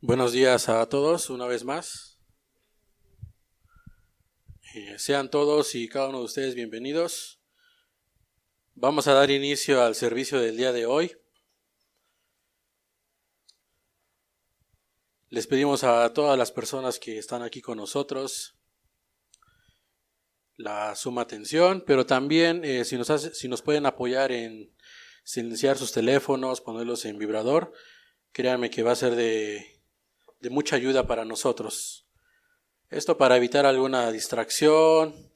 Buenos días a todos una vez más. Sean todos y cada uno de ustedes bienvenidos. Vamos a dar inicio al servicio del día de hoy. Les pedimos a todas las personas que están aquí con nosotros la suma atención, pero también si nos pueden apoyar en silenciar sus teléfonos, ponerlos en vibrador, créanme que va a ser de mucha ayuda para nosotros. Esto para evitar alguna distracción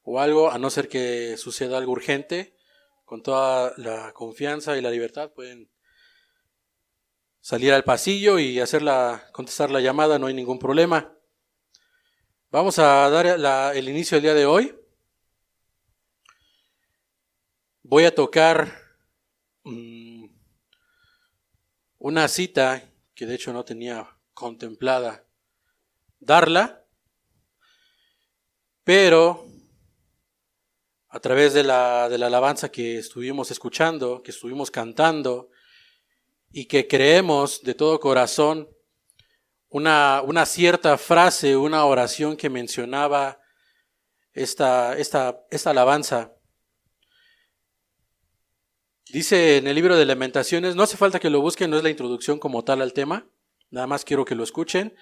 o algo, a no ser que suceda algo urgente. Con toda la confianza y la libertad pueden salir al pasillo y contestar la llamada, no hay ningún problema. Vamos a dar el inicio del día de hoy. Voy a tocar una cita que de hecho no tenía contemplada darla, pero a través de la alabanza que estuvimos escuchando, que estuvimos cantando y que creemos de todo corazón una cierta frase, una oración que mencionaba esta alabanza. Dice en el libro de Lamentaciones, no hace falta que lo busquen, no es la introducción como tal al tema, nada más quiero que lo escuchen.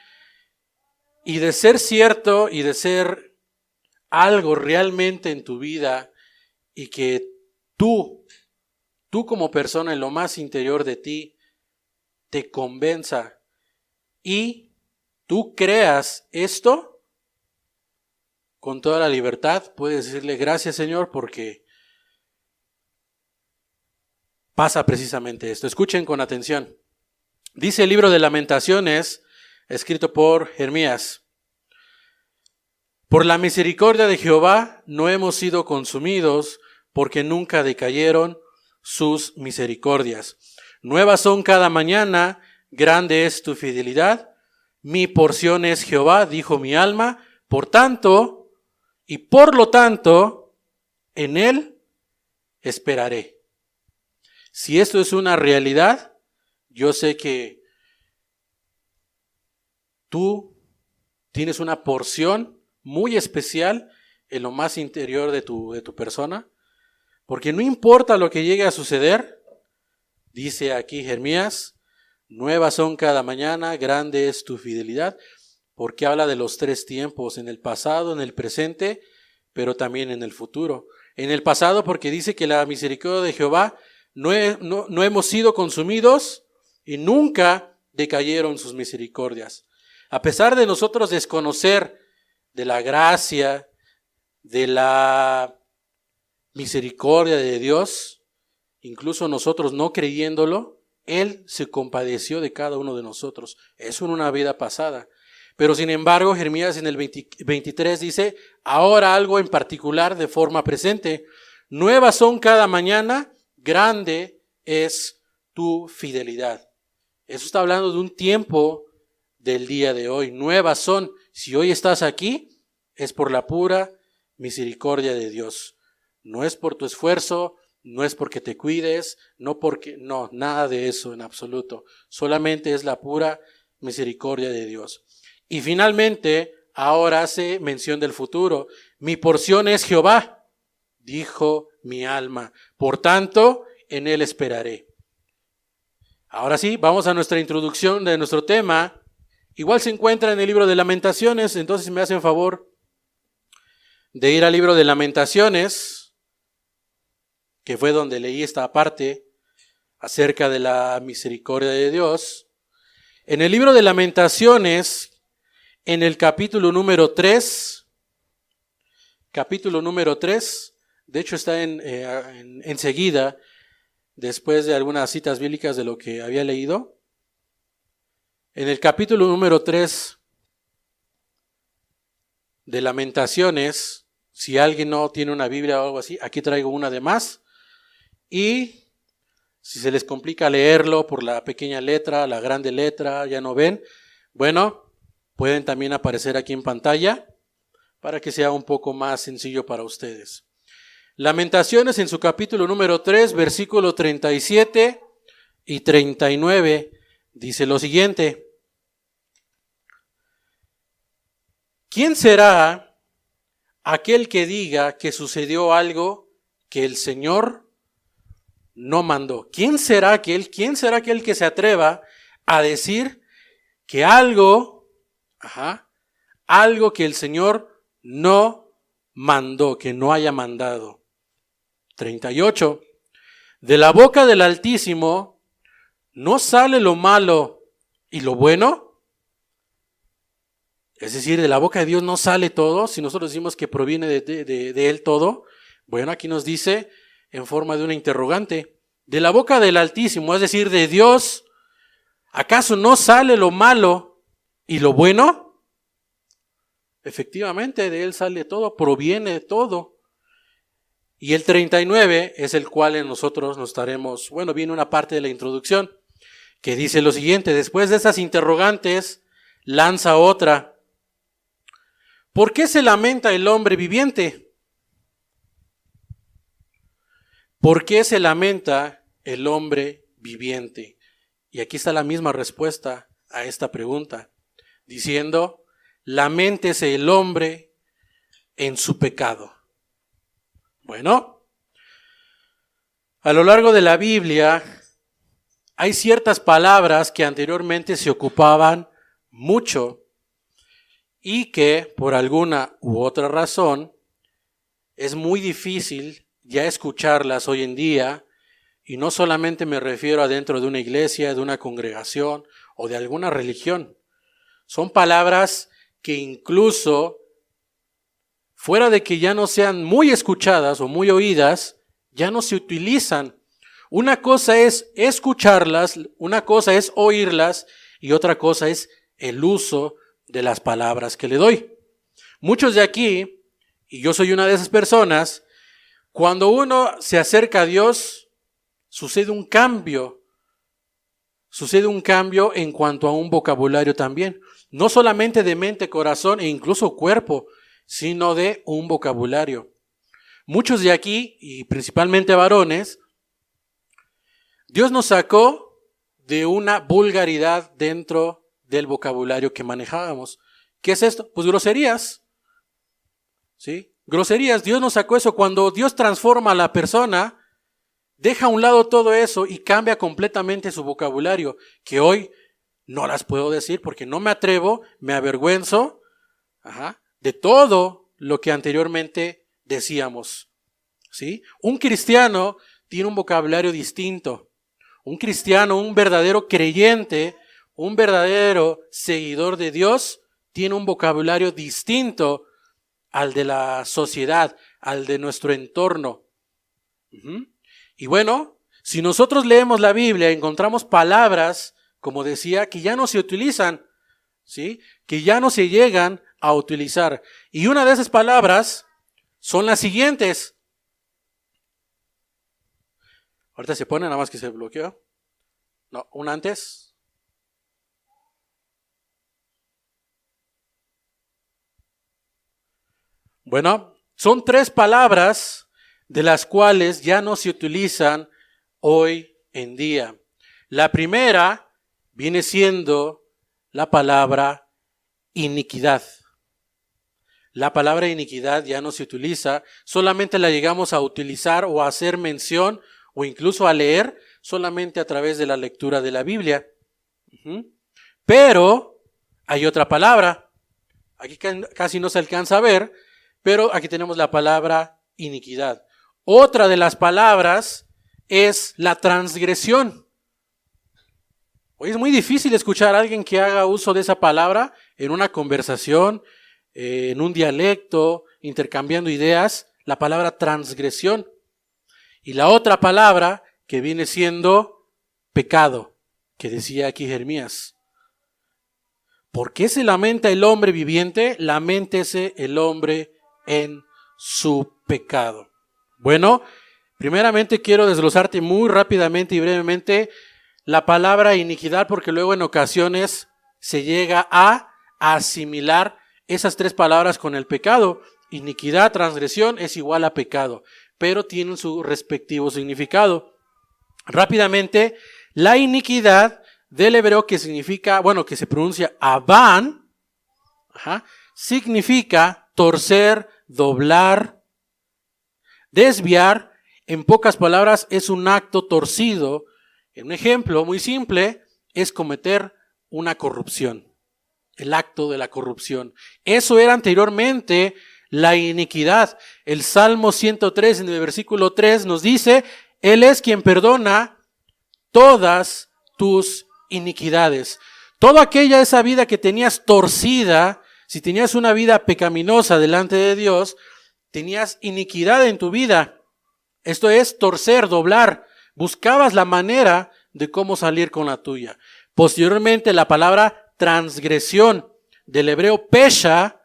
Y de ser cierto y de ser algo realmente en tu vida y que tú como persona en lo más interior de ti te convenza y tú creas esto con toda la libertad, puedes decirle gracias Señor porque pasa precisamente esto. Escuchen con atención. Dice el libro de Lamentaciones, escrito por Jeremías: por la misericordia de Jehová no hemos sido consumidos, porque nunca decayeron sus misericordias. Nuevas son cada mañana, grande es tu fidelidad. Mi porción es Jehová, dijo mi alma, por tanto, y por lo tanto, en él esperaré. Si esto es una realidad, yo sé que tú tienes una porción muy especial en lo más interior de tu persona, porque no importa lo que llegue a suceder, dice aquí Jeremías, nuevas son cada mañana, grande es tu fidelidad, porque habla de los tres tiempos, en el pasado, en el presente, pero también en el futuro. En el pasado porque dice que la misericordia de Jehová no hemos sido consumidos y nunca decayeron sus misericordias. A pesar de nosotros desconocer de la gracia, de la misericordia de Dios, incluso nosotros no creyéndolo, Él se compadeció de cada uno de nosotros. Eso en una vida pasada. Pero sin embargo, Jeremías en el 23 dice, ahora algo en particular de forma presente. Nuevas son cada mañana, grande es tu fidelidad. Eso está hablando de un tiempo del día de hoy. Nuevas son. Si hoy estás aquí, es por la pura misericordia de Dios. No es por tu esfuerzo, no es porque te cuides, no, nada de eso en absoluto. Solamente es la pura misericordia de Dios. Y finalmente, ahora hace mención del futuro. Mi porción es Jehová, dijo mi alma. Por tanto, en él esperaré. Ahora sí, vamos a nuestra introducción de nuestro tema. Igual se encuentra en el libro de Lamentaciones, entonces me hacen favor de ir al libro de Lamentaciones, que fue donde leí esta parte acerca de la misericordia de Dios. En el libro de Lamentaciones, en el capítulo número 3, de hecho está enseguida, después de algunas citas bíblicas de lo que había leído. En el capítulo número 3 de Lamentaciones, si alguien no tiene una Biblia o algo así, aquí traigo una de más. Y si se les complica leerlo por la pequeña letra, la grande letra, ya no ven, bueno, pueden también aparecer aquí en pantalla para que sea un poco más sencillo para ustedes. Lamentaciones en su capítulo número 3, versículo 37 y 39, dice lo siguiente: ¿Quién será aquel que diga que sucedió algo que el Señor no mandó? ¿Quién será aquel que se atreva a decir que algo que el Señor no mandó, que no haya mandado? 38. De la boca del Altísimo no sale lo malo y lo bueno. Es decir, de la boca de Dios no sale todo. Si nosotros decimos que proviene de Él todo, bueno, aquí nos dice en forma de una interrogante. De la boca del Altísimo, es decir, de Dios, ¿acaso no sale lo malo y lo bueno? Efectivamente, de Él sale todo, proviene de todo. Y el 39 es el cual en nosotros nos estaremos, bueno, viene una parte de la introducción que dice lo siguiente: después de esas interrogantes, lanza otra. ¿Por qué se lamenta el hombre viviente? ¿Por qué se lamenta el hombre viviente? Y aquí está la misma respuesta a esta pregunta, diciendo: laméntese el hombre en su pecado. Bueno, a lo largo de la Biblia hay ciertas palabras que anteriormente se ocupaban mucho y que por alguna u otra razón es muy difícil ya escucharlas hoy en día, y no solamente me refiero a dentro de una iglesia, de una congregación o de alguna religión. Son palabras que incluso fuera de que ya no sean muy escuchadas o muy oídas, ya no se utilizan. Una cosa es escucharlas, una cosa es oírlas y otra cosa es el uso de las palabras que le doy. Muchos de aquí, y yo soy una de esas personas, cuando uno se acerca a Dios, sucede un cambio en cuanto a un vocabulario también, no solamente de mente, corazón e incluso cuerpo, sino de un vocabulario. Muchos de aquí, y principalmente varones, Dios nos sacó de una vulgaridad dentro del vocabulario que manejábamos. ¿Qué es esto? Pues groserías. ¿Sí? Groserías. Dios nos sacó eso. Cuando Dios transforma a la persona, deja a un lado todo eso y cambia completamente su vocabulario, que hoy no las puedo decir porque no me atrevo, me avergüenzo de todo lo que anteriormente decíamos. ¿Sí? Un cristiano tiene un vocabulario distinto. Un cristiano, un verdadero creyente, un verdadero seguidor de Dios, tiene un vocabulario distinto al de la sociedad, al de nuestro entorno. Y bueno, si nosotros leemos la Biblia, encontramos palabras, como decía, que ya no se utilizan, ¿sí? Que ya no se llegan a utilizar. Y una de esas palabras son las siguientes. Ahorita se pone, nada más que se bloqueó. No, una antes. Bueno, son 3 palabras de las cuales ya no se utilizan hoy en día. La primera viene siendo la palabra iniquidad. La palabra iniquidad ya no se utiliza, solamente la llegamos a utilizar o a hacer mención o incluso a leer solamente a través de la lectura de la Biblia. Pero hay otra palabra, aquí casi no se alcanza a ver, pero aquí tenemos la palabra iniquidad. Otra de las palabras es la transgresión. Hoy es muy difícil escuchar a alguien que haga uso de esa palabra en una conversación, en un dialecto, intercambiando ideas, la palabra transgresión. Y la otra palabra que viene siendo pecado, que decía aquí Jeremías. ¿Por qué se lamenta el hombre viviente? Laméntese el hombre en su pecado. Bueno, primeramente quiero desglosarte muy rápidamente y brevemente la palabra iniquidad, porque luego en ocasiones se llega a asimilar esas 3 palabras con el pecado. Iniquidad, transgresión es igual a pecado, pero tienen su respectivo significado. Rápidamente, la iniquidad del hebreo que significa, que se pronuncia Aván, significa torcer, doblar, desviar. En pocas palabras, es un acto torcido. Un ejemplo muy simple es cometer una corrupción. El acto de la corrupción. Eso era anteriormente la iniquidad. El Salmo 103 en el versículo 3 nos dice, Él es quien perdona todas tus iniquidades. Toda esa vida que tenías torcida, si tenías una vida pecaminosa delante de Dios, tenías iniquidad en tu vida. Esto es torcer, doblar. Buscabas la manera de cómo salir con la tuya. Posteriormente la palabra transgresión del hebreo pesha,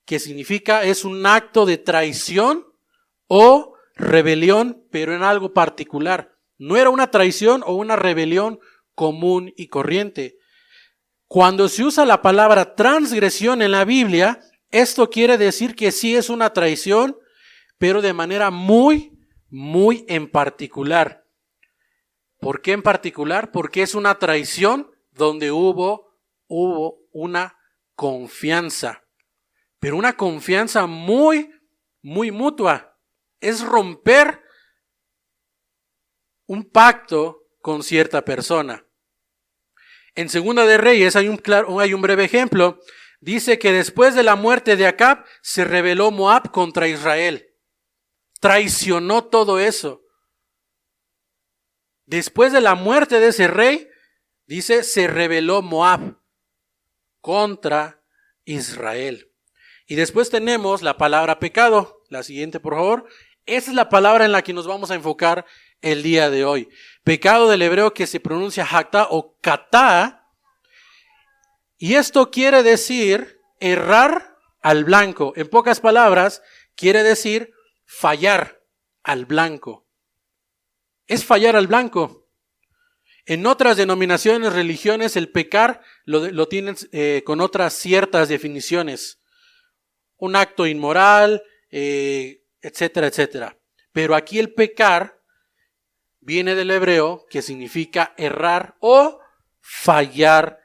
que significa es un acto de traición o rebelión, pero en algo particular. No era una traición o una rebelión común y corriente. Cuando se usa la palabra transgresión en la Biblia, esto quiere decir que sí es una traición, pero de manera muy en particular. ¿Por qué en particular? Porque es una traición donde hubo una confianza, pero una confianza muy mutua. Es romper un pacto con cierta persona. En Segunda de Reyes hay un breve ejemplo. Dice que después de la muerte de Acab se rebeló Moab contra Israel. Traicionó todo eso. Después de la muerte de ese rey, dice, se rebeló Moab contra Israel. Y después tenemos la palabra pecado. La siguiente, por favor. Esa es la palabra en la que nos vamos a enfocar el día de hoy. Pecado del hebreo que se pronuncia hakta o kata. Y esto quiere decir errar al blanco. En pocas palabras, quiere decir fallar al blanco. Es fallar al blanco. En otras denominaciones, religiones, el pecar lo tienen con otras ciertas definiciones. Un acto inmoral, etcétera, etcétera. Pero aquí el pecar viene del hebreo que significa errar o fallar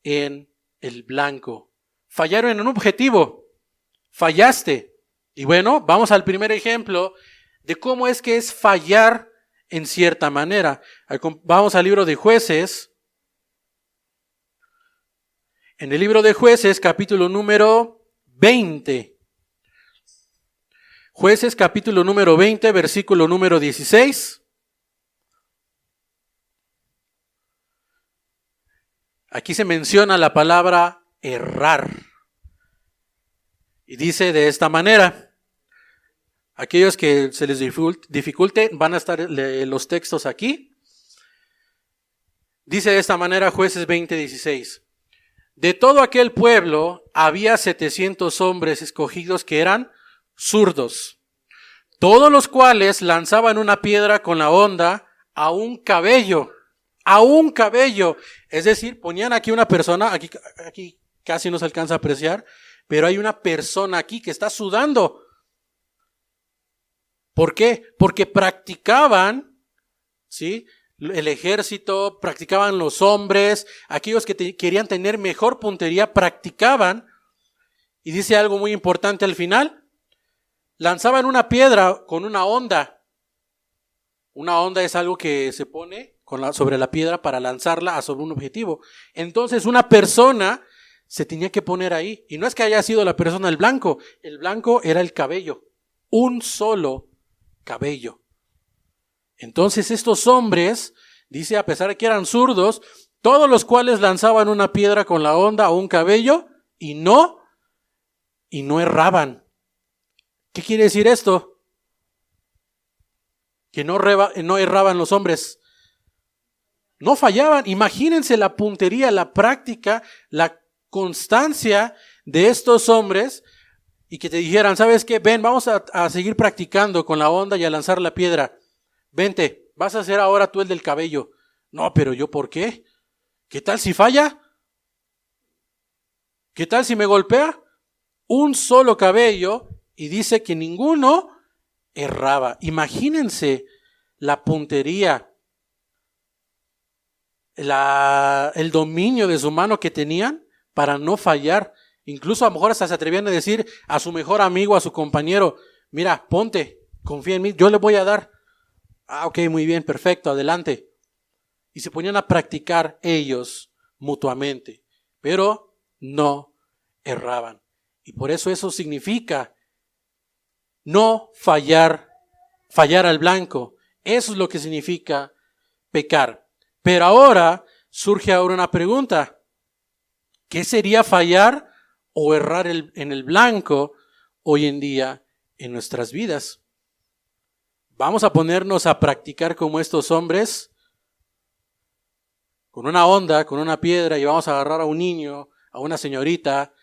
en el blanco. Fallaron en un objetivo. Fallaste. Y bueno, vamos al primer ejemplo de cómo es que es fallar en cierta manera. Vamos al libro de Jueces. En el libro de Jueces, capítulo número 20. Jueces, capítulo número 20, versículo número 16. Aquí se menciona la palabra errar. Y dice de esta manera. Aquellos que se les dificulte, van a estar los textos aquí. Dice de esta manera Jueces 20:16. De todo aquel pueblo había 700 hombres escogidos que eran zurdos, todos los cuales lanzaban una piedra con la honda a un cabello. Es decir, ponían aquí una persona, aquí casi no se alcanza a apreciar, pero hay una persona aquí que está sudando. ¿Por qué? Porque practicaban, ¿sí?, el ejército, practicaban los hombres, aquellos que querían tener mejor puntería, practicaban, y dice algo muy importante al final, lanzaban una piedra con una honda. Una honda es algo que se pone sobre la piedra para lanzarla sobre un objetivo. Entonces una persona se tenía que poner ahí, y no es que haya sido la persona el blanco era el cabello, un solo cabello. Entonces estos hombres, dice, a pesar de que eran zurdos, todos los cuales lanzaban una piedra con la honda o un cabello y no erraban. ¿Qué quiere decir esto? Que no erraban los hombres. No fallaban. Imagínense la puntería, la práctica, la constancia de estos hombres. Y que te dijeran, ¿sabes qué? Ven, vamos a seguir practicando con la honda y a lanzar la piedra. Vente, vas a ser ahora tú el del cabello. No, pero ¿yo por qué? ¿Qué tal si falla? ¿Qué tal si me golpea? Un solo cabello, y dice que ninguno erraba. Imagínense la puntería, el dominio de su mano que tenían para no fallar. Incluso a lo mejor hasta se atrevían a decir a su mejor amigo, a su compañero, mira, ponte, confía en mí, yo le voy a dar. Ah, ok, muy bien, perfecto, adelante. Y se ponían a practicar ellos mutuamente, pero no erraban. Y por eso significa no fallar al blanco. Eso es lo que significa pecar. Pero ahora surge una pregunta. ¿Qué sería fallar o errar en el blanco hoy en día en nuestras vidas? Vamos a ponernos a practicar como estos hombres, con una onda, con una piedra, y vamos a agarrar a un niño, a una señorita,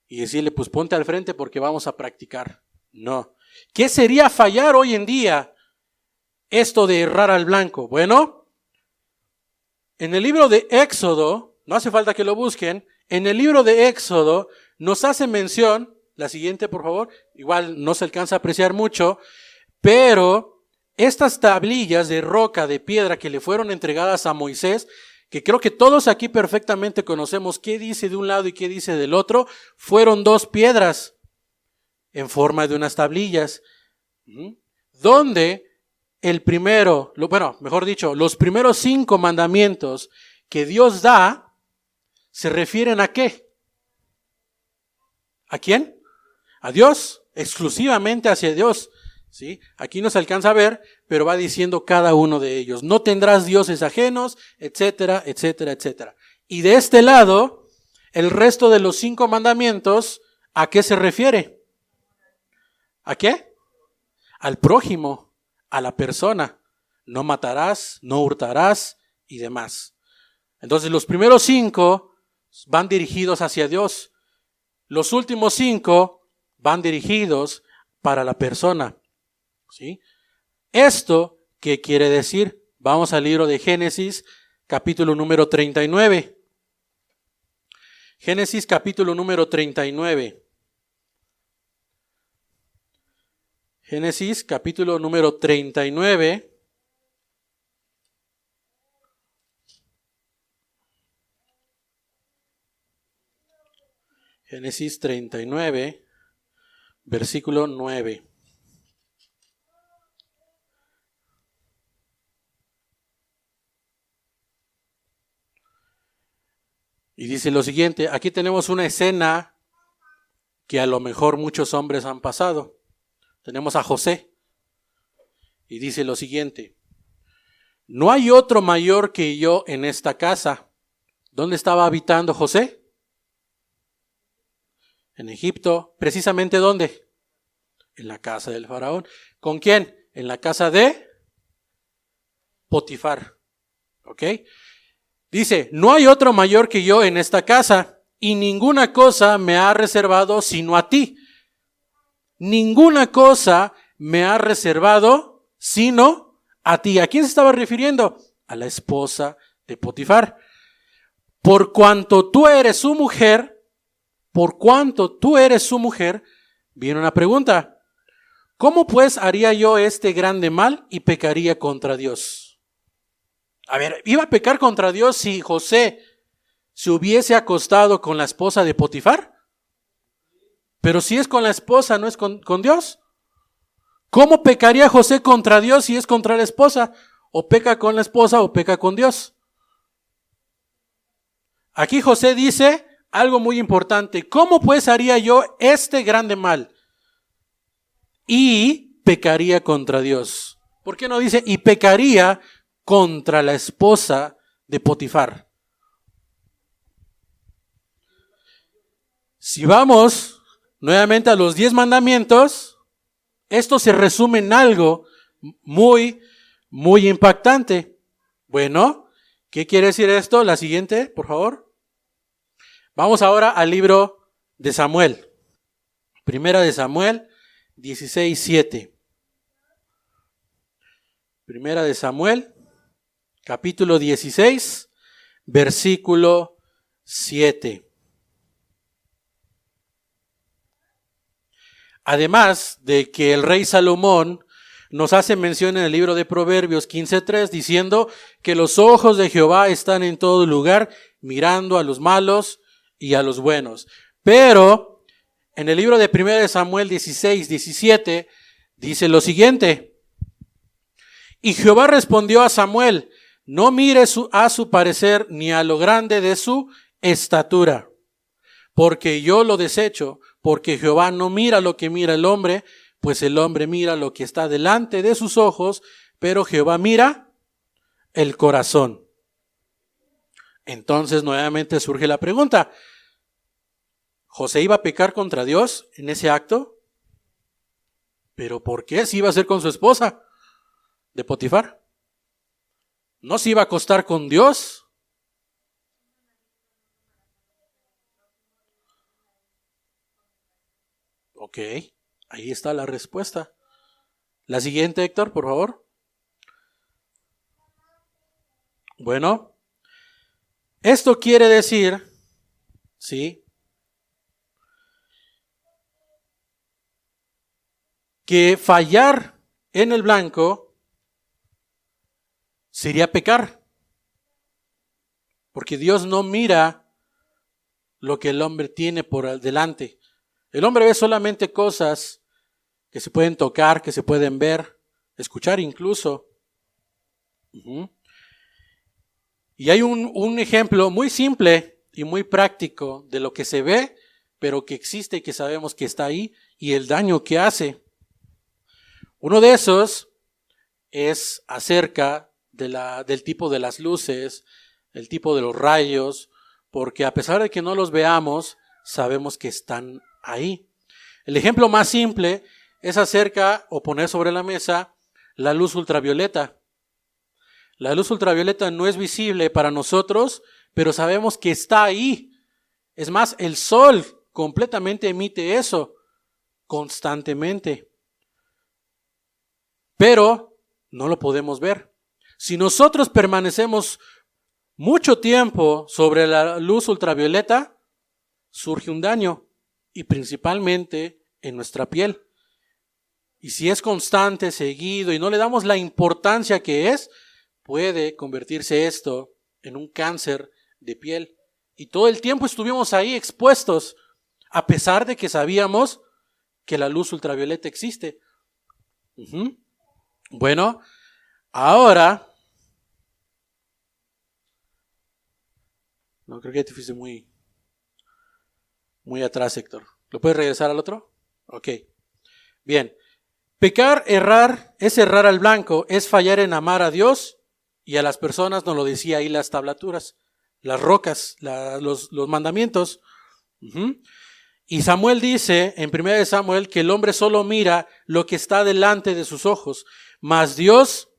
y decirle, pues ponte al frente porque vamos a practicar. No. ¿Qué sería fallar hoy en día esto de errar al blanco? Bueno, en el libro de Éxodo, no hace falta que lo busquen, en el libro de Éxodo nos hace mención, la siguiente por favor, igual no se alcanza a apreciar mucho, pero estas tablillas de roca, de piedra que le fueron entregadas a Moisés, que creo que todos aquí perfectamente conocemos qué dice de un lado y qué dice del otro, fueron 2 piedras en forma de unas tablillas, donde el primero, mejor dicho, los primeros 5 mandamientos que Dios da, ¿se refieren a qué? ¿A quién? A Dios, exclusivamente hacia Dios. ¿Sí? Aquí no se alcanza a ver, pero va diciendo cada uno de ellos. No tendrás dioses ajenos, etcétera, etcétera, etcétera. Y de este lado, el resto de los 5 mandamientos, ¿a qué se refiere? ¿A qué? Al prójimo, a la persona. No matarás, no hurtarás y demás. Entonces los primeros 5 van dirigidos hacia Dios. Los últimos 5 van dirigidos para la persona. ¿Sí? ¿Esto qué quiere decir? Vamos al libro de Génesis, capítulo número 39. Génesis, capítulo número 39. Génesis, capítulo número 39. Génesis 39, versículo 9. Y dice lo siguiente, aquí tenemos una escena que a lo mejor muchos hombres han pasado. Tenemos a José. Y dice lo siguiente, no hay otro mayor que yo en esta casa. ¿Dónde estaba habitando José? En Egipto. ¿Precisamente dónde? En la casa del faraón. ¿Con quién? En la casa de Potifar. ¿Ok? Dice, no hay otro mayor que yo en esta casa, y ninguna cosa me ha reservado sino a ti. Ninguna cosa me ha reservado sino a ti. ¿A quién se estaba refiriendo? A la esposa de Potifar. Por cuanto tú eres su mujer, viene una pregunta. ¿Cómo pues haría yo este grande mal y pecaría contra Dios? A ver, ¿iba a pecar contra Dios si José se hubiese acostado con la esposa de Potifar? Pero si es con la esposa, ¿no es con Dios? ¿Cómo pecaría José contra Dios si es contra la esposa? O peca con la esposa o peca con Dios. Aquí José dice algo muy importante. ¿Cómo pues haría yo este grande mal? Y pecaría contra Dios. ¿Por qué no dice y pecaría contra la esposa de Potifar? Si vamos nuevamente a los 10 mandamientos, esto se resume en algo muy, muy impactante. Bueno, ¿qué quiere decir esto? La siguiente, por favor. Vamos ahora al libro de Samuel. Primera de Samuel 16:7. Primera de Samuel, capítulo 16, versículo 7. Además de que el rey Salomón nos hace mención en el libro de Proverbios 15:3, diciendo que los ojos de Jehová están en todo lugar, mirando a los malos y a los buenos. Pero en el libro de 1 Samuel 16, 17 dice lo siguiente: y Jehová respondió a Samuel: no mire a su parecer ni a lo grande de su estatura, porque yo lo desecho, porque Jehová no mira lo que mira el hombre, pues el hombre mira lo que está delante de sus ojos, pero Jehová mira el corazón. Entonces nuevamente surge la pregunta: ¿José iba a pecar contra Dios en ese acto? ¿Pero por qué? Si iba a ser con su esposa de Potifar. ¿No se iba a acostar con Dios? Ok, ahí está la respuesta. La siguiente, Héctor, por favor. Bueno, esto quiere decir, ¿sí?, que fallar en el blanco sería pecar, porque Dios no mira lo que el hombre tiene por delante. El hombre ve solamente cosas que se pueden tocar, que se pueden ver, escuchar incluso. Y hay un ejemplo muy simple y muy práctico de lo que se ve, pero que existe y que sabemos que está ahí, y el daño que hace. Uno de esos es acerca del tipo de las luces, el tipo de los rayos, porque a pesar de que no los veamos, sabemos que están ahí. El ejemplo más simple es acerca o poner sobre la mesa la luz ultravioleta. La luz ultravioleta no es visible para nosotros, pero sabemos que está ahí. Es más, el sol completamente emite eso constantemente, pero no lo podemos ver. Si nosotros permanecemos mucho tiempo sobre la luz ultravioleta, surge un daño, y principalmente en nuestra piel. Y si es constante, seguido, y no le damos la importancia que es, puede convertirse esto en un cáncer de piel. Y todo el tiempo estuvimos ahí expuestos, a pesar de que sabíamos que la luz ultravioleta existe. Bueno, ahora, no creo que te fuiste muy atrás, Héctor. ¿Lo puedes regresar al otro? Ok. Bien. Pecar, errar, es errar al blanco, es fallar en amar a Dios y a las personas, nos lo decía ahí las tablaturas, las rocas, los mandamientos. Y Samuel dice en 1 Samuel que el hombre solo mira lo que está delante de sus ojos, mas Dios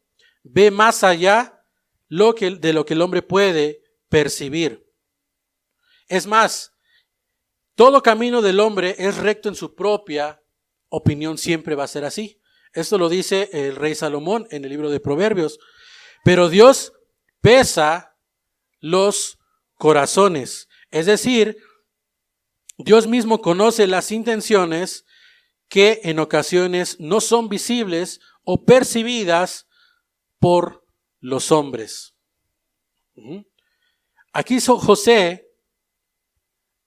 ve más allá de lo que el hombre puede percibir. Es más, todo camino del hombre es recto en su propia opinión, siempre va a ser así. Esto lo dice el rey Salomón en el libro de Proverbios. Pero Dios pesa los corazones. Es decir, Dios mismo conoce las intenciones que en ocasiones no son visibles o percibidas por los hombres. Aquí José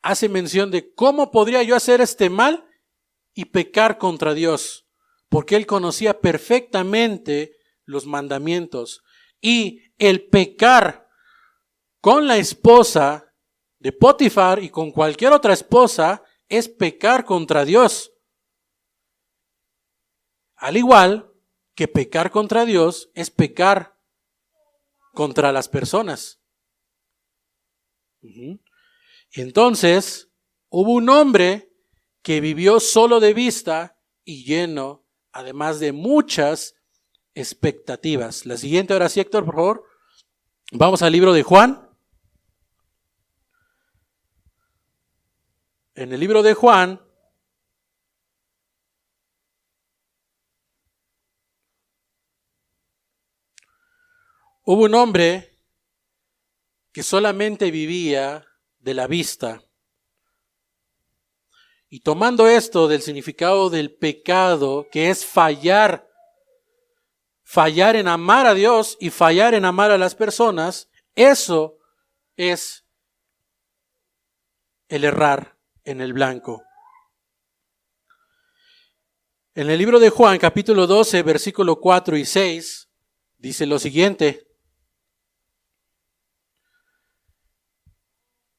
hace mención de cómo podría yo hacer este mal y pecar contra Dios, porque él conocía perfectamente los mandamientos. Y el pecar con la esposa de Potifar y con cualquier otra esposa es pecar contra Dios. Al igual que pecar contra Dios es pecar contra las personas. Entonces, hubo un hombre que vivió solo de vista y lleno, además de muchas expectativas. La siguiente, ahora sí, Héctor, por favor. Vamos al libro de Juan. En el libro de Juan, hubo un hombre que solamente vivía de la vista. Y tomando esto del significado del pecado, que es fallar en amar a Dios y fallar en amar a las personas, eso es el errar en el blanco. En el libro de Juan, capítulo 12, versículo 4 y 6, dice lo siguiente.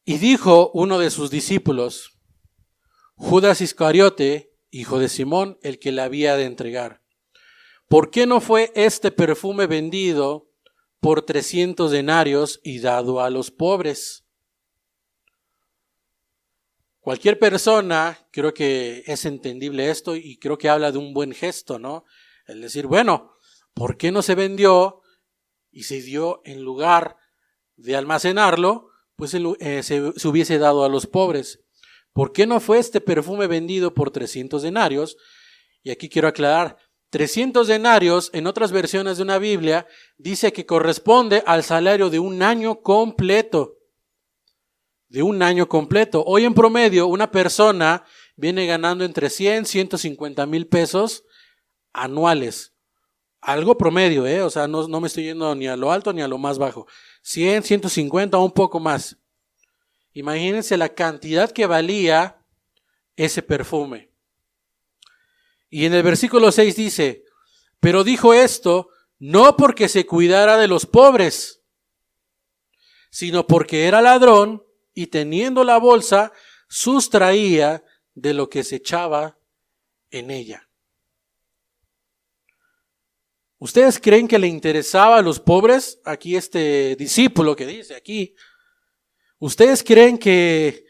Y dijo uno de sus discípulos, Judas Iscariote, hijo de Simón, el que le había de entregar. ¿Por qué no fue este perfume vendido por 300 denarios y dado a los pobres? Cualquier persona, creo que es entendible esto y creo que habla de un buen gesto, ¿no? El decir, bueno, ¿por qué no se vendió y se dio en lugar de almacenarlo? Pues se hubiese dado a los pobres. ¿Por qué no fue este perfume vendido por 300 denarios? Y aquí quiero aclarar, 300 denarios en otras versiones de una Biblia dice que corresponde al salario de un año completo. De un año completo. Hoy en promedio una persona viene ganando entre 100 y 150 mil pesos anuales. Algo promedio, o sea, no me estoy yendo ni a lo alto ni a lo más bajo. 100, 150 o un poco más. Imagínense la cantidad que valía ese perfume. Y en el versículo 6 dice, pero dijo esto no porque se cuidara de los pobres, sino porque era ladrón y teniendo la bolsa sustraía de lo que se echaba en ella. ¿Ustedes creen que le interesaba a los pobres? Aquí este discípulo que dice aquí. ¿Ustedes creen que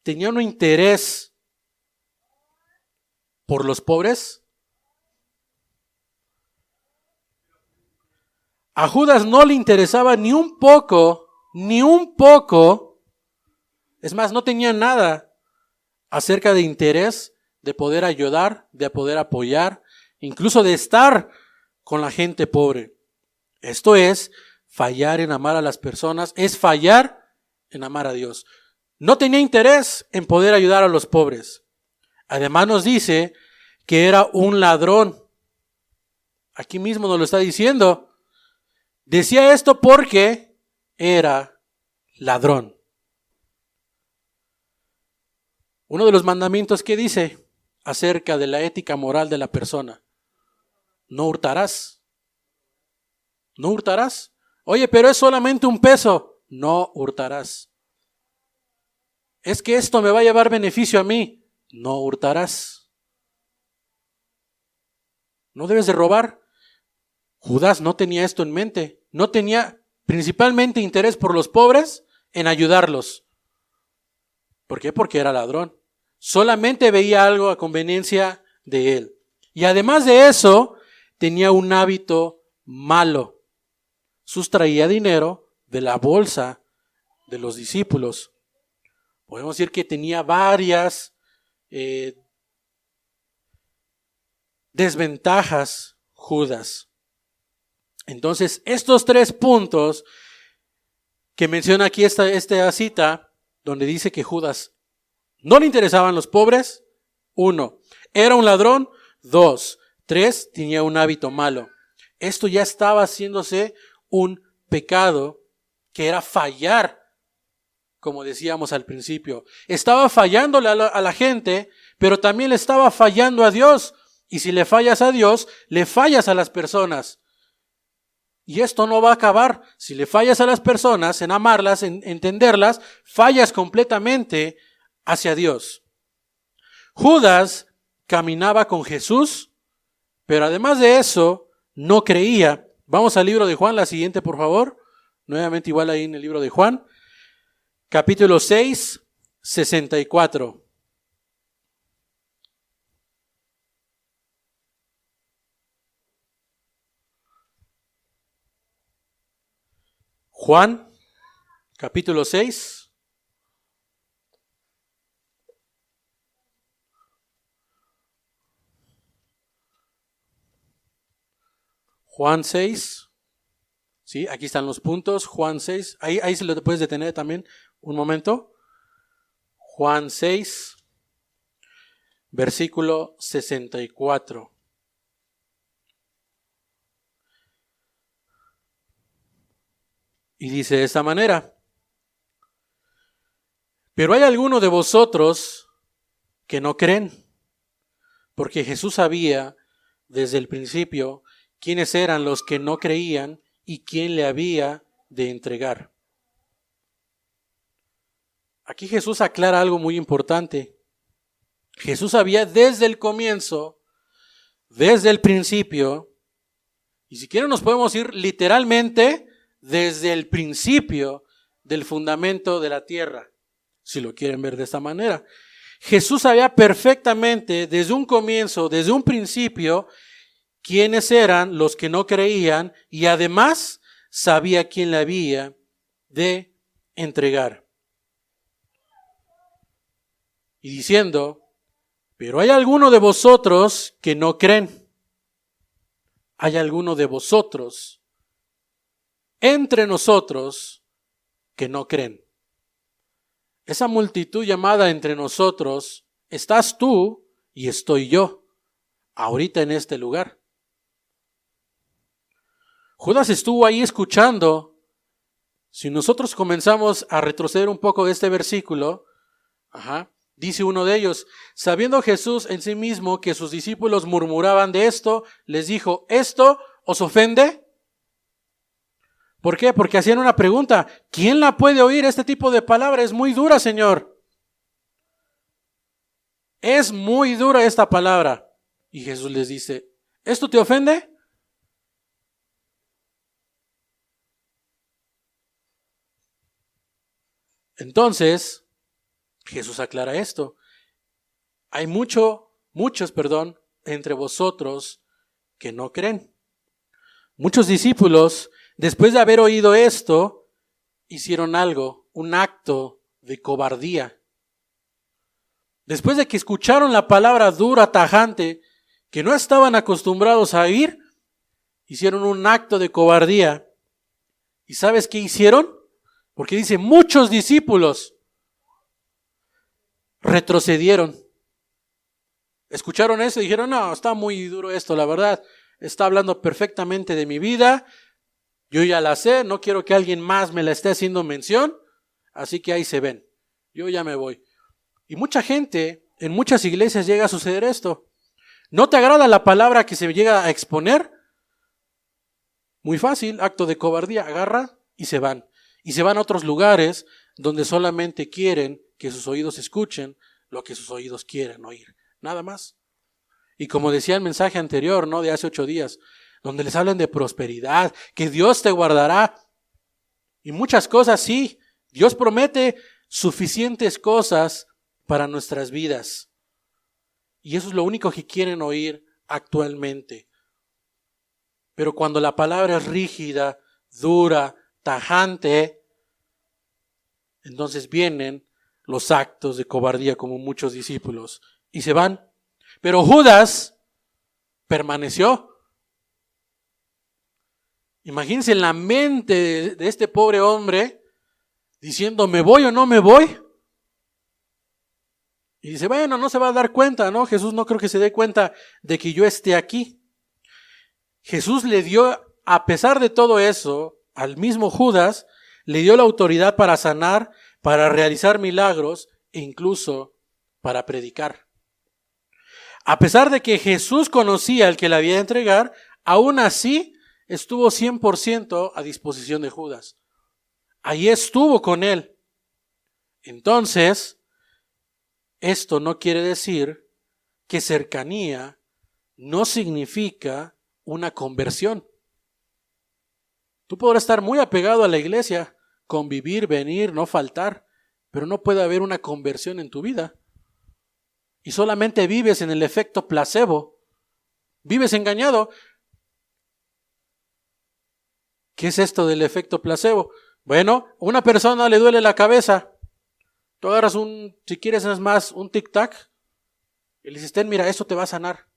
tenía un interés por los pobres? A Judas no le interesaba ni un poco. Es más, no tenía nada acerca de interés de poder ayudar, de poder apoyar, incluso de estar con la gente pobre. Esto es fallar en amar a las personas, es fallar en amar a Dios. No tenía interés en poder ayudar a los pobres. Además nos dice que era un ladrón. Aquí mismo nos lo está diciendo. Decía esto porque era ladrón. Uno de los mandamientos que dice acerca de la ética moral de la persona. No hurtarás. No hurtarás. Oye, pero es solamente un peso. No hurtarás. Es que esto me va a llevar beneficio a mí. No hurtarás. No debes de robar. Judas no tenía esto en mente. No tenía principalmente interés por los pobres en ayudarlos. ¿Por qué? Porque era ladrón. Solamente veía algo a conveniencia de él. Y además de eso, tenía un hábito malo. Sustraía dinero de la bolsa de los discípulos. Podemos decir que tenía varias desventajas Judas. Entonces, estos 3 puntos que menciona aquí esta cita, donde dice que Judas no le interesaban los pobres. 1, era un ladrón. 2, 3, tenía un hábito malo. Esto ya estaba haciéndose un pecado que era fallar, como decíamos al principio. Estaba fallándole a la gente, pero también le estaba fallando a Dios. Y si le fallas a Dios, le fallas a las personas. Y esto no va a acabar. Si le fallas a las personas en amarlas, en entenderlas, fallas completamente hacia Dios. Judas caminaba con Jesús, pero además de eso, no creía. Vamos al libro de Juan, la siguiente por favor. Nuevamente igual ahí en el libro de Juan. Capítulo 6, 64. Juan, capítulo 6. Juan 6. Sí, aquí están los puntos. Juan 6. Ahí se lo puedes detener también un momento. Juan 6, versículo 64. Y dice de esta manera: Pero hay algunos de vosotros que no creen, porque Jesús sabía desde el principio quiénes eran los que no creían y quién le había de entregar. Aquí Jesús aclara algo muy importante. Jesús sabía desde el comienzo, desde el principio, y si quieren nos podemos ir literalmente desde el principio del fundamento de la tierra, si lo quieren ver de esta manera. Jesús sabía perfectamente desde un comienzo, desde un principio, quiénes eran los que no creían y además sabía quién le había de entregar. Y diciendo, pero hay alguno de vosotros que no creen. Hay alguno de vosotros entre nosotros que no creen. Esa multitud llamada entre nosotros, estás tú y estoy yo, ahorita en este lugar. Judas estuvo ahí escuchando. Si nosotros comenzamos a retroceder un poco de este versículo, dice uno de ellos, sabiendo Jesús en sí mismo que sus discípulos murmuraban de esto, les dijo, ¿esto os ofende? ¿Por qué? Porque hacían una pregunta, ¿quién la puede oír? Este tipo de palabra es muy dura, Señor. Es muy dura esta palabra. Y Jesús les dice, ¿esto te ofende? Entonces, Jesús aclara esto. Hay muchos, entre vosotros que no creen. Muchos discípulos, después de haber oído esto, hicieron algo, un acto de cobardía. Después de que escucharon la palabra dura, tajante, que no estaban acostumbrados a oír, hicieron un acto de cobardía. ¿Y sabes qué hicieron? Porque dice, muchos discípulos retrocedieron. Escucharon eso y dijeron, no, está muy duro esto, la verdad. Está hablando perfectamente de mi vida. Yo ya la sé, no quiero que alguien más me la esté haciendo mención. Así que ahí se ven. Yo ya me voy. Y mucha gente, en muchas iglesias llega a suceder esto. ¿No te agrada la palabra que se llega a exponer? Muy fácil, acto de cobardía, agarra y se van. Y se van a otros lugares donde solamente quieren que sus oídos escuchen lo que sus oídos quieren oír. Nada más. Y como decía el mensaje anterior, ¿no? De hace 8 días, donde les hablan de prosperidad, que Dios te guardará. Y muchas cosas, sí. Dios promete suficientes cosas para nuestras vidas. Y eso es lo único que quieren oír actualmente. Pero cuando la palabra es rígida, dura, tajante, entonces vienen los actos de cobardía como muchos discípulos y se van. Pero Judas permaneció. Imagínense en la mente de este pobre hombre diciendo, ¿me voy o no me voy? Y dice, bueno, no se va a dar cuenta, ¿no? Jesús no creo que se dé cuenta de que yo esté aquí. Jesús le dio, a pesar de todo eso, al mismo Judas, le dio la autoridad para sanar, para realizar milagros e incluso para predicar. A pesar de que Jesús conocía al que le había de entregar, aún así estuvo 100% a disposición de Judas. Ahí estuvo con él. Entonces, esto no quiere decir que cercanía no significa una conversión. Tú podrás estar muy apegado a la iglesia, convivir, venir, no faltar, pero no puede haber una conversión en tu vida. Y solamente vives en el efecto placebo. Vives engañado. ¿Qué es esto del efecto placebo? Bueno, a una persona le duele la cabeza. Tú agarras si quieres es más, un tic-tac. Y le dices, mira, esto te va a sanar.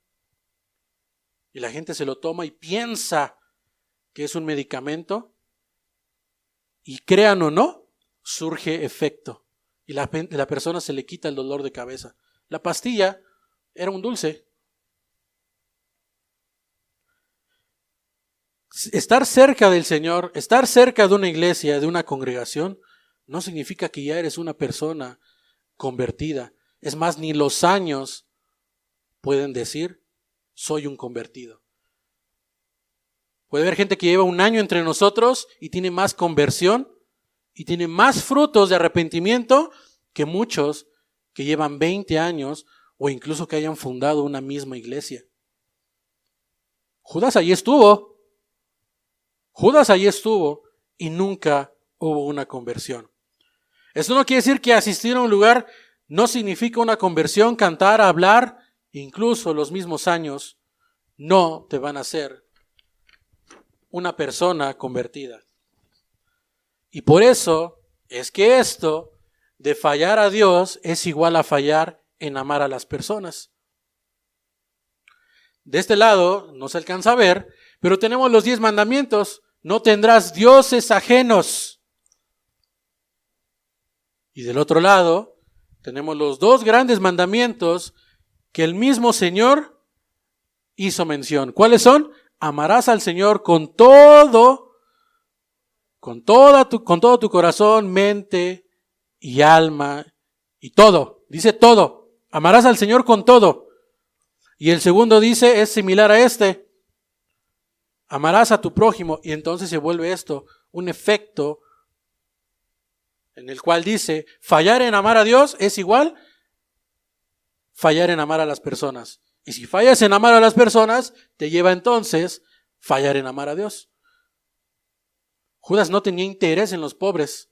Y la gente se lo toma y piensa que es un medicamento. Y crean o no, surge efecto. Y la persona se le quita el dolor de cabeza. La pastilla era un dulce. Estar cerca del Señor, estar cerca de una iglesia, de una congregación, no significa que ya eres una persona convertida. Es más, ni los años pueden decir, soy un convertido. Puede haber gente que lleva un año entre nosotros y tiene más conversión y tiene más frutos de arrepentimiento que muchos que llevan 20 años o incluso que hayan fundado una misma iglesia. Judas allí estuvo. Judas allí estuvo y nunca hubo una conversión. Esto no quiere decir que asistir a un lugar no significa una conversión, cantar, hablar, incluso los mismos años no te van a hacer una persona convertida. Y por eso es que esto de fallar a Dios es igual a fallar en amar a las personas. De este lado no se alcanza a ver, pero tenemos los 10 mandamientos. No tendrás dioses ajenos. Y del otro lado tenemos los 2 grandes mandamientos que el mismo Señor hizo mención. ¿Cuáles son? Amarás al Señor con todo tu corazón, mente y alma y todo. Dice todo. Amarás al Señor con todo. Y el segundo dice, es similar a este. Amarás a tu prójimo. Y entonces se vuelve esto un efecto en el cual dice, fallar en amar a Dios es igual fallar en amar a las personas. Y si fallas en amar a las personas, te lleva entonces fallar en amar a Dios. Judas no tenía interés en los pobres.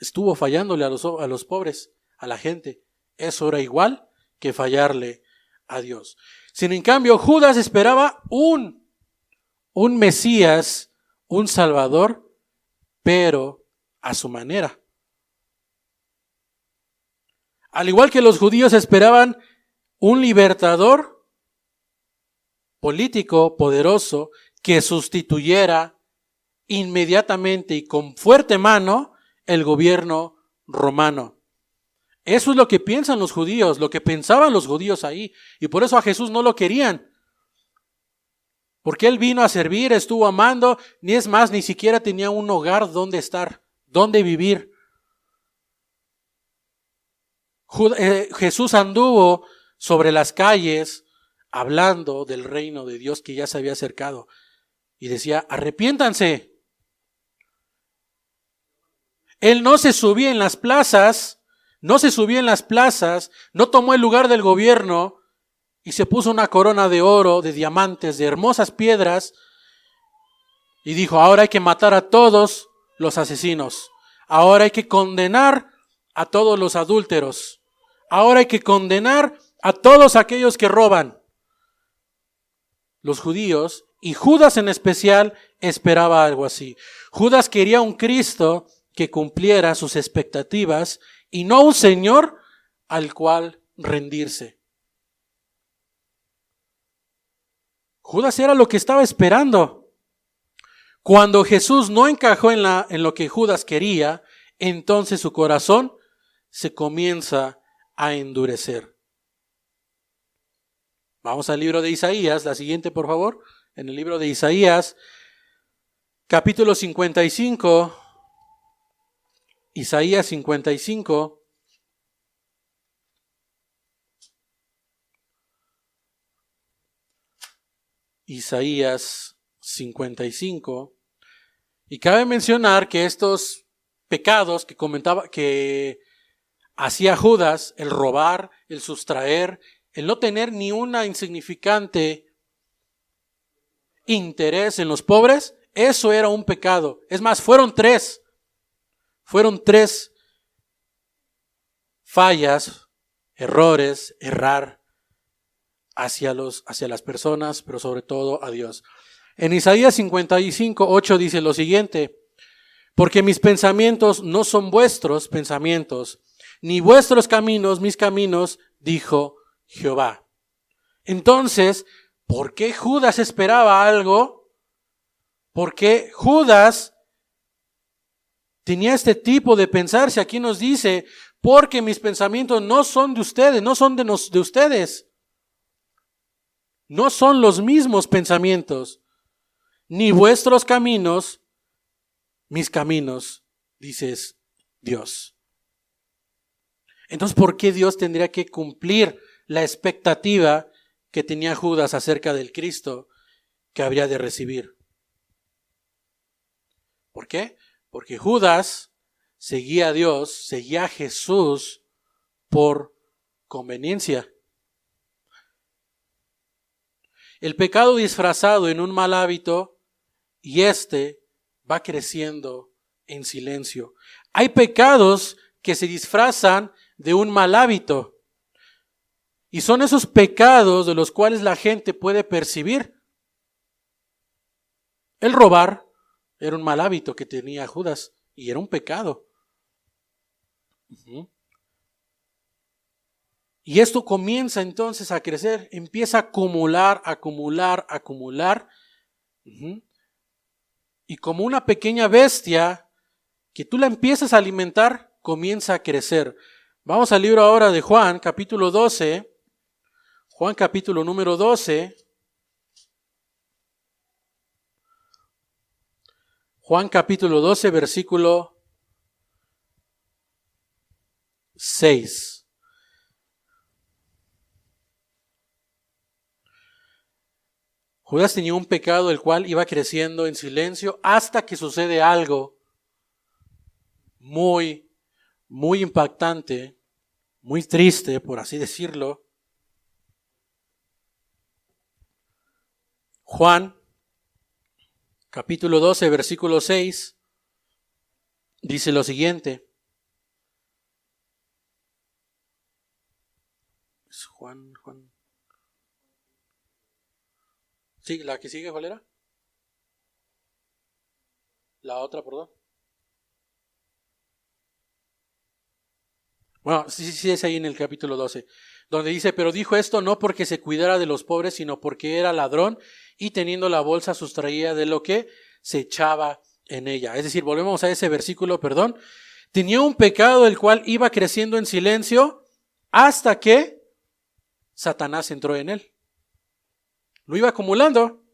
Estuvo fallándole a los pobres, a la gente. Eso era igual que fallarle a Dios. Sin en cambio, Judas esperaba un Mesías, un Salvador, pero a su manera. Al igual que los judíos esperaban un libertador político poderoso que sustituyera inmediatamente y con fuerte mano el gobierno romano. Eso es lo que piensan los judíos, lo que pensaban los judíos ahí. Y por eso a Jesús no lo querían. Porque Él vino a servir, estuvo amando, ni es más, ni siquiera tenía un hogar donde estar, donde vivir. Jesús anduvo sobre las calles hablando del reino de Dios que ya se había acercado. Y decía, arrepiéntanse. Él no se subía en las plazas, no tomó el lugar del gobierno y se puso una corona de oro, de diamantes, de hermosas piedras y dijo, ahora hay que matar a todos los asesinos, ahora hay que condenar a todos los adúlteros, ahora hay que condenar a todos aquellos que roban. Los judíos, y Judas en especial, esperaba algo así. Judas quería un Cristo que cumpliera sus expectativas y no un Señor al cual rendirse. Judas era lo que estaba esperando. Cuando Jesús no encajó en lo que Judas quería, entonces su corazón se comienza a endurecer. Vamos al libro de Isaías, la siguiente por favor. En el libro de Isaías, capítulo 55, Isaías 55. Isaías 55. Y cabe mencionar que estos pecados que hacía Judas, el robar, el sustraer, el no tener ni una insignificante interés en los pobres, eso era un pecado. Es más, fueron tres fallas, errores, errar hacia las personas, pero sobre todo a Dios. En Isaías 55, 8 dice lo siguiente: porque mis pensamientos no son vuestros pensamientos, ni vuestros caminos mis caminos, dijo Jehová. Entonces, ¿por qué Judas esperaba algo? ¿Por qué Judas tenía este tipo de pensarse? Aquí nos dice, porque mis pensamientos no son de ustedes, no son de ustedes. No son los mismos pensamientos, ni vuestros caminos, mis caminos, dices Dios. Entonces, ¿por qué Dios tendría que cumplir la expectativa que tenía Judas acerca del Cristo que habría de recibir? ¿Por qué? Porque Judas seguía a Dios, seguía a Jesús por conveniencia. El pecado disfrazado en un mal hábito y va creciendo en silencio. Hay pecados que se disfrazan de un mal hábito y son esos pecados de los cuales la gente puede percibir. El robar era un mal hábito que tenía Judas y era un pecado. Y esto comienza entonces a crecer, empieza a acumular. Y como una pequeña bestia que tú la empiezas a alimentar, comienza a crecer. Vamos al libro ahora de Juan, capítulo 12. Juan capítulo número 12. Juan capítulo 12, versículo 6. Judas tenía un pecado el cual iba creciendo en silencio hasta que sucede algo muy impactante, muy triste, por así decirlo. Juan, capítulo 12, versículo 6, dice lo siguiente. Es Juan. Sí, la que sigue, ¿cuál era? La otra, perdón. Bueno, sí, es ahí en el capítulo 12, donde dice, pero dijo esto no porque se cuidara de los pobres, sino porque era ladrón y teniendo la bolsa sustraía de lo que se echaba en ella. Es decir, volvemos a ese versículo, tenía un pecado el cual iba creciendo en silencio hasta que Satanás entró en él. Lo iba acumulando.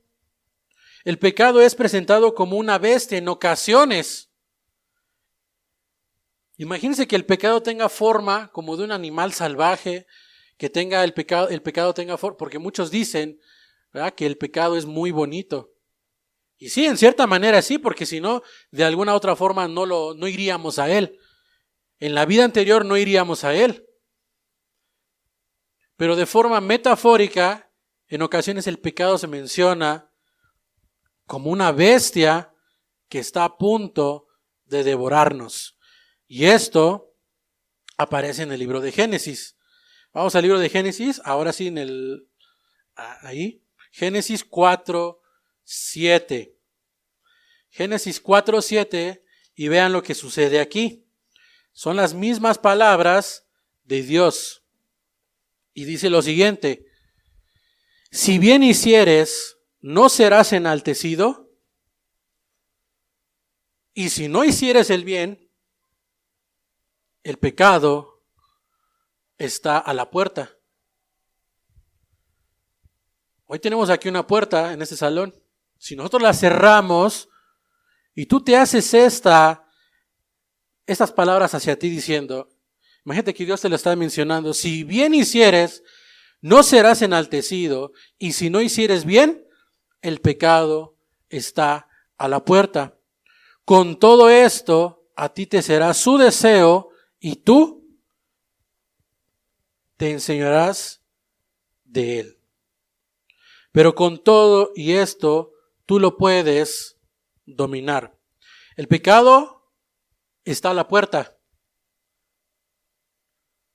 El pecado es presentado como una bestia en ocasiones. Imagínense que el pecado tenga forma como de un animal salvaje, que tenga el pecado tenga forma, porque muchos dicen, ¿verdad?, que el pecado es muy bonito. Y sí, en cierta manera sí, porque si no, de alguna otra forma no iríamos a él. En la vida anterior no iríamos a él. Pero de forma metafórica, en ocasiones el pecado se menciona como una bestia que está a punto de devorarnos. Y esto aparece en el libro de Génesis. Vamos al libro de Génesis, ahora sí ahí. Génesis 4:7. Génesis 4:7 y vean lo que sucede aquí. Son las mismas palabras de Dios. Y dice lo siguiente: si bien hicieres, ¿no serás enaltecido? Y si no hicieres el bien, el pecado está a la puerta. Hoy tenemos aquí una puerta en este salón. Si nosotros la cerramos y tú te haces estas palabras hacia ti diciendo, imagínate que Dios te lo está mencionando, si bien hicieres, no serás enaltecido, y si no hicieres bien, el pecado está a la puerta. Con todo esto, a ti te será su deseo, y tú te enseñarás de él. Pero con todo y esto, tú lo puedes dominar. El pecado está a la puerta.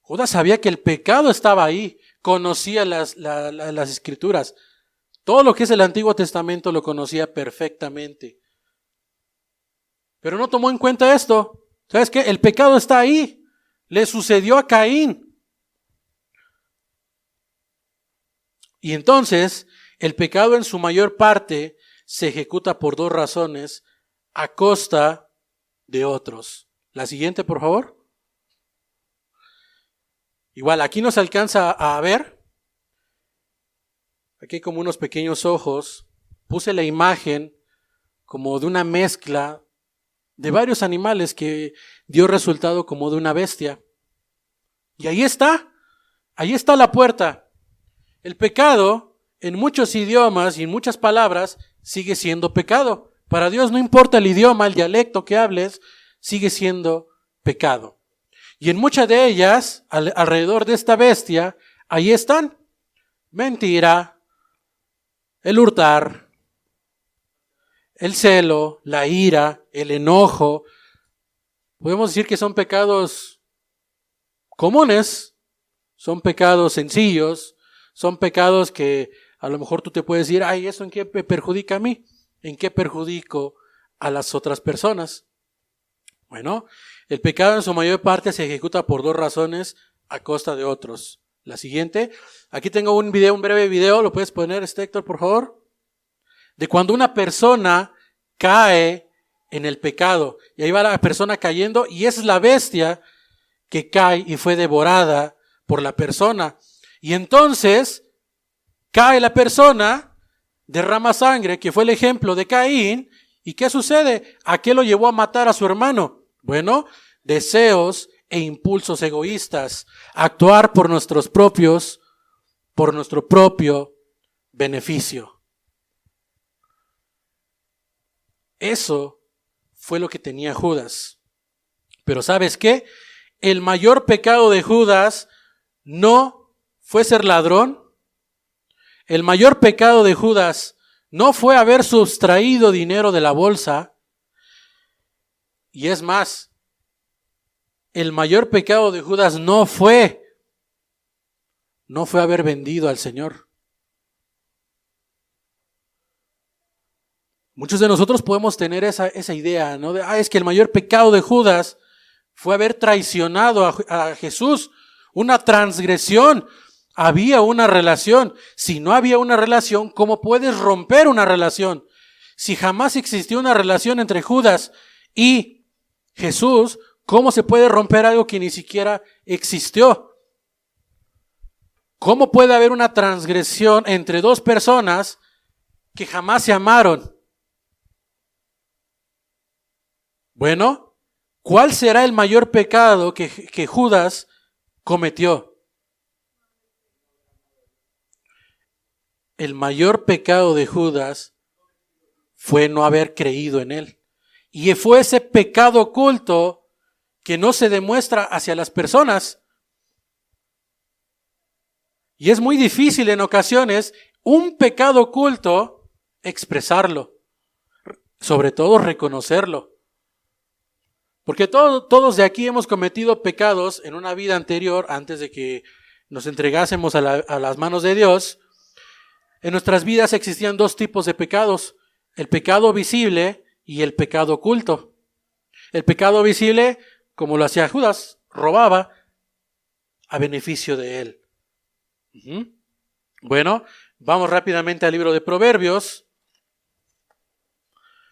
Judas sabía que el pecado estaba ahí, conocía las escrituras. Todo lo que es el Antiguo Testamento lo conocía perfectamente. Pero no tomó en cuenta esto. ¿Sabes qué? El pecado está ahí. Le sucedió a Caín. Y entonces, el pecado en su mayor parte se ejecuta por dos razones a costa de otros. La siguiente, por favor. Igual, aquí no se alcanza a ver. Aquí hay como unos pequeños ojos. Puse la imagen como de una mezcla de varios animales que dio resultado como de una bestia. Y ahí está la puerta. El pecado, en muchos idiomas y en muchas palabras, sigue siendo pecado. Para Dios no importa el idioma, el dialecto que hables, sigue siendo pecado. Y en muchas de ellas, alrededor de esta bestia, ahí están. Mentira, el hurtar, el celo, la ira, el enojo. Podemos decir que son pecados comunes, son pecados sencillos, son pecados que a lo mejor tú te puedes decir, ay, ¿eso en qué me perjudica a mí? ¿En qué perjudico a las otras personas? Bueno, el pecado en su mayor parte se ejecuta por dos razones a costa de otros. La siguiente, aquí tengo un breve video, ¿lo puedes poner, Héctor, por favor? De cuando una persona cae en el pecado. Y ahí va la persona cayendo y esa es la bestia que cae y fue devorada por la persona. Y entonces cae la persona, derrama sangre, que fue el ejemplo de Caín. ¿Y qué sucede? ¿A qué lo llevó a matar a su hermano? Bueno, deseos e impulsos egoístas. Actuar por nuestro propio beneficio. Eso fue lo que tenía Judas. Pero ¿sabes qué? El mayor pecado de Judas no fue ser ladrón. El mayor pecado de Judas no fue haber sustraído dinero de la bolsa. Y es más, el mayor pecado de Judas no fue haber vendido al Señor. Muchos de nosotros podemos tener esa idea, ¿no? Es que el mayor pecado de Judas fue haber traicionado a Jesús. Una transgresión. Había una relación. Si no había una relación, ¿cómo puedes romper una relación? Si jamás existió una relación entre Judas y Jesús, ¿cómo se puede romper algo que ni siquiera existió? ¿Cómo puede haber una transgresión entre dos personas que jamás se amaron? Bueno, ¿cuál será el mayor pecado que Judas cometió? El mayor pecado de Judas fue no haber creído en él. Y fue ese pecado oculto que no se demuestra hacia las personas. Y es muy difícil en ocasiones un pecado oculto expresarlo, sobre todo reconocerlo. Porque todos de aquí hemos cometido pecados en una vida anterior, antes de que nos entregásemos a las manos de Dios. En nuestras vidas existían dos tipos de pecados, el pecado visible y el pecado oculto. El pecado visible, como lo hacía Judas, robaba a beneficio de él. Bueno, vamos rápidamente al libro de Proverbios.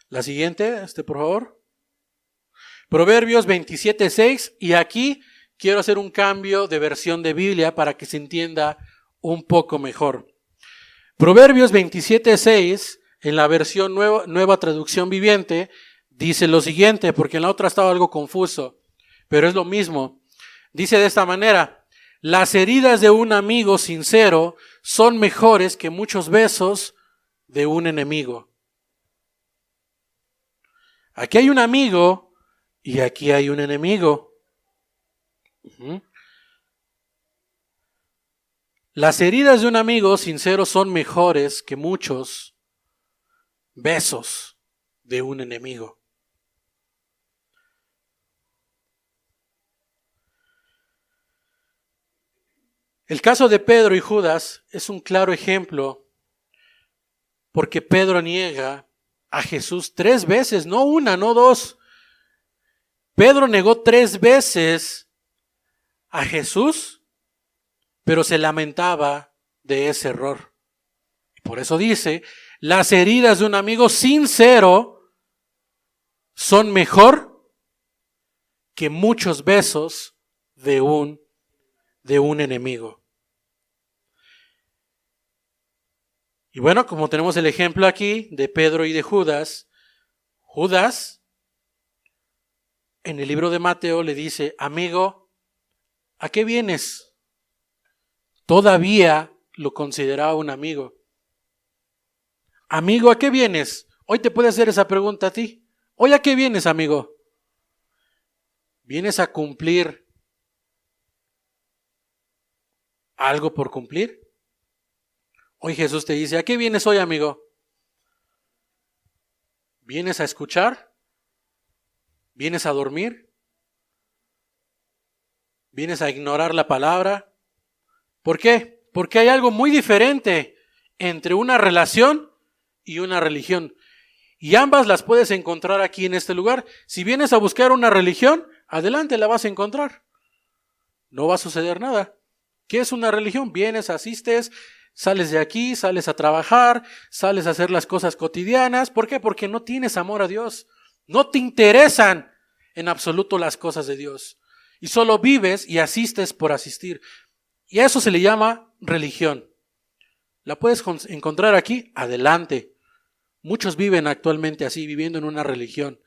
La siguiente, por favor. Proverbios 27:6, y aquí quiero hacer un cambio de versión de Biblia para que se entienda un poco mejor. Proverbios 27:6, en la versión nueva traducción viviente, dice lo siguiente, porque en la otra estaba algo confuso, pero es lo mismo. Dice de esta manera: las heridas de un amigo sincero son mejores que muchos besos de un enemigo. Aquí hay un amigo y aquí hay un enemigo. Las heridas de un amigo sincero son mejores que muchos besos de un enemigo. El caso de Pedro y Judas es un claro ejemplo, porque Pedro niega a Jesús 3 veces, no una, no dos. Pedro negó 3 veces a Jesús, pero se lamentaba de ese error. Y por eso dice, las heridas de un amigo sincero son mejor que muchos besos de un enemigo. Y bueno, como tenemos el ejemplo aquí de Pedro y de Judas, Judas en el libro de Mateo le dice, amigo, ¿a qué vienes? Todavía lo consideraba un amigo. Amigo, ¿a qué vienes? Hoy te puede hacer esa pregunta a ti. ¿Hoy a qué vienes, amigo? ¿Vienes a cumplir algo por cumplir? Hoy Jesús te dice, ¿a qué vienes hoy, amigo? ¿Vienes a escuchar? ¿Vienes a dormir? ¿Vienes a ignorar la palabra? ¿Por qué? Porque hay algo muy diferente entre una relación y una religión. Y ambas las puedes encontrar aquí en este lugar. Si vienes a buscar una religión, adelante, la vas a encontrar. No va a suceder nada. ¿Qué es una religión? Vienes, asistes, sales de aquí, sales a trabajar, sales a hacer las cosas cotidianas. ¿Por qué? Porque no tienes amor a Dios. No te interesan en absoluto las cosas de Dios. Y solo vives y asistes por asistir. Y a eso se le llama religión. ¿La puedes encontrar aquí? Adelante. Muchos viven actualmente así, viviendo en una religión.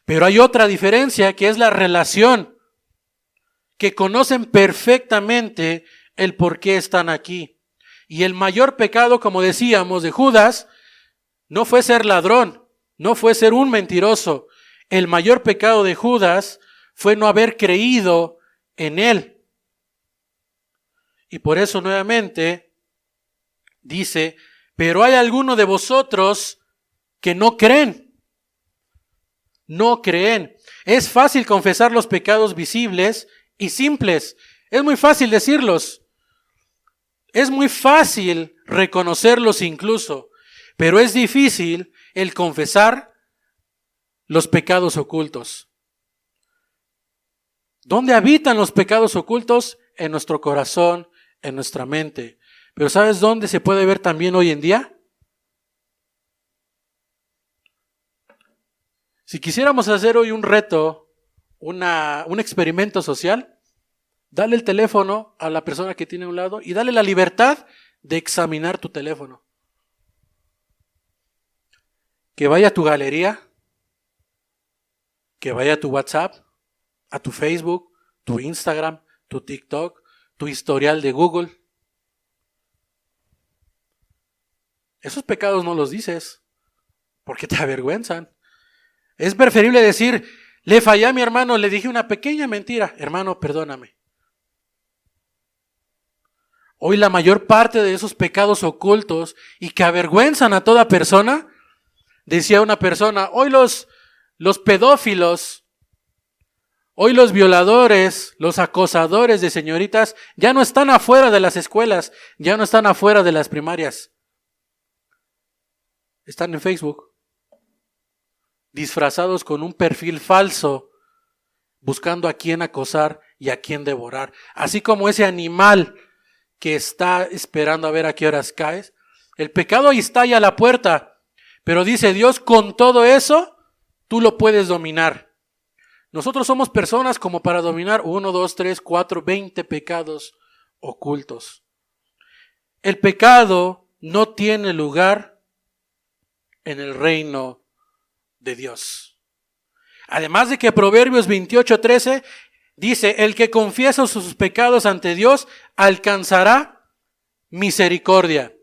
Pero hay otra diferencia, que es la relación, que conocen perfectamente el por qué están aquí. Y el mayor pecado, como decíamos, de Judas, no fue ser ladrón, no fue ser un mentiroso. El mayor pecado de Judas fue no haber creído en él. Y por eso nuevamente dice, pero hay alguno de vosotros que no creen. No creen. Es fácil confesar los pecados visibles y simples. Es muy fácil decirlos. Es muy fácil reconocerlos incluso. Pero es difícil el confesar los pecados ocultos. ¿Dónde habitan los pecados ocultos? En nuestro corazón, en nuestra mente. Pero ¿sabes dónde se puede ver también hoy en día? Si quisiéramos hacer hoy un reto, un experimento social, dale el teléfono a la persona que tiene a un lado y dale la libertad de examinar tu teléfono. Que vaya a tu galería, que vaya a tu WhatsApp, a tu Facebook, tu Instagram, tu TikTok, tu historial de Google. Esos pecados no los dices porque te avergüenzan. Es preferible decir, le fallé a mi hermano, le dije una pequeña mentira. Hermano, perdóname. Hoy la mayor parte de esos pecados ocultos y que avergüenzan a toda persona, decía una persona, hoy los pedófilos, hoy los violadores, los acosadores de señoritas, ya no están afuera de las escuelas, ya no están afuera de las primarias. Están en Facebook, disfrazados con un perfil falso, buscando a quién acosar y a quién devorar. Así como ese animal que está esperando a ver a qué horas caes. El pecado ahí está ya a la puerta, pero dice Dios, con todo eso, tú lo puedes dominar. Nosotros somos personas como para dominar 1, 2, 3, 4, 20 pecados ocultos. El pecado no tiene lugar en el reino de Dios. Además de que Proverbios 28:13 dice, el que confiesa sus pecados ante Dios alcanzará misericordia.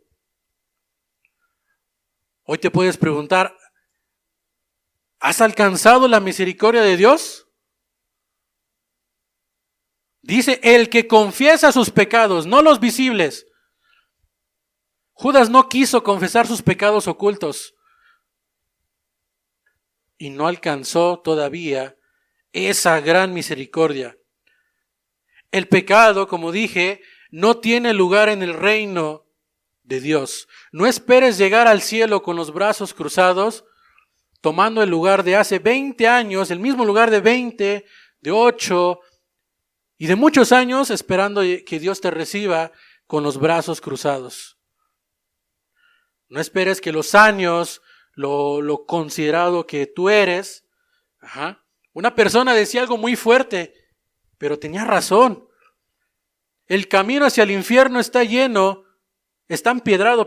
Hoy te puedes preguntar, ¿has alcanzado la misericordia de Dios? Dice, el que confiesa sus pecados, no los visibles. Judas no quiso confesar sus pecados ocultos y no alcanzó todavía esa gran misericordia. El pecado, como dije, no tiene lugar en el reino de Dios. No esperes llegar al cielo con los brazos cruzados, tomando el lugar de hace 20 años, el mismo lugar de 20, de 8 y de muchos años, esperando que Dios te reciba con los brazos cruzados. No esperes que los años, lo considerado que tú eres. Una persona decía algo muy fuerte, pero tenía razón. El camino hacia el infierno está empedrado,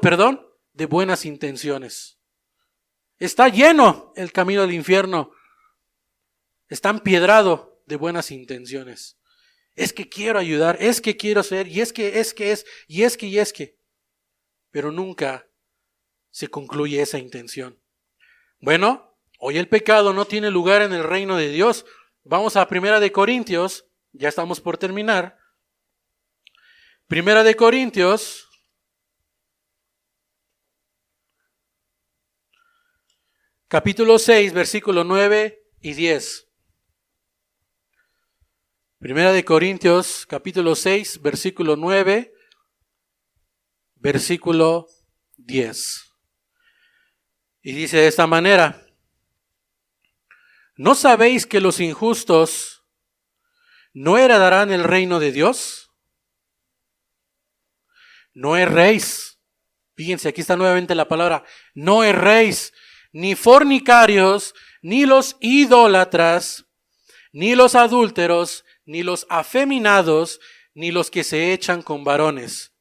de buenas intenciones. Está lleno el camino al infierno. está empiedrado de buenas intenciones. Es que quiero ayudar, es que quiero ser, y es que. Pero nunca se concluye esa intención. Bueno, hoy el pecado no tiene lugar en el reino de Dios. Vamos a 1 Corintios, ya estamos por terminar. 1 Corintios, capítulo 6, versículo 9 y 10. 1 Corintios, capítulo 6, versículo 9, versículo 10. Y dice de esta manera: ¿no sabéis que los injustos no heredarán el reino de Dios? No erréis. Fíjense, aquí está nuevamente la palabra. No erréis, ni fornicarios, ni los idólatras, ni los adúlteros, ni los afeminados, ni los que se echan con varones,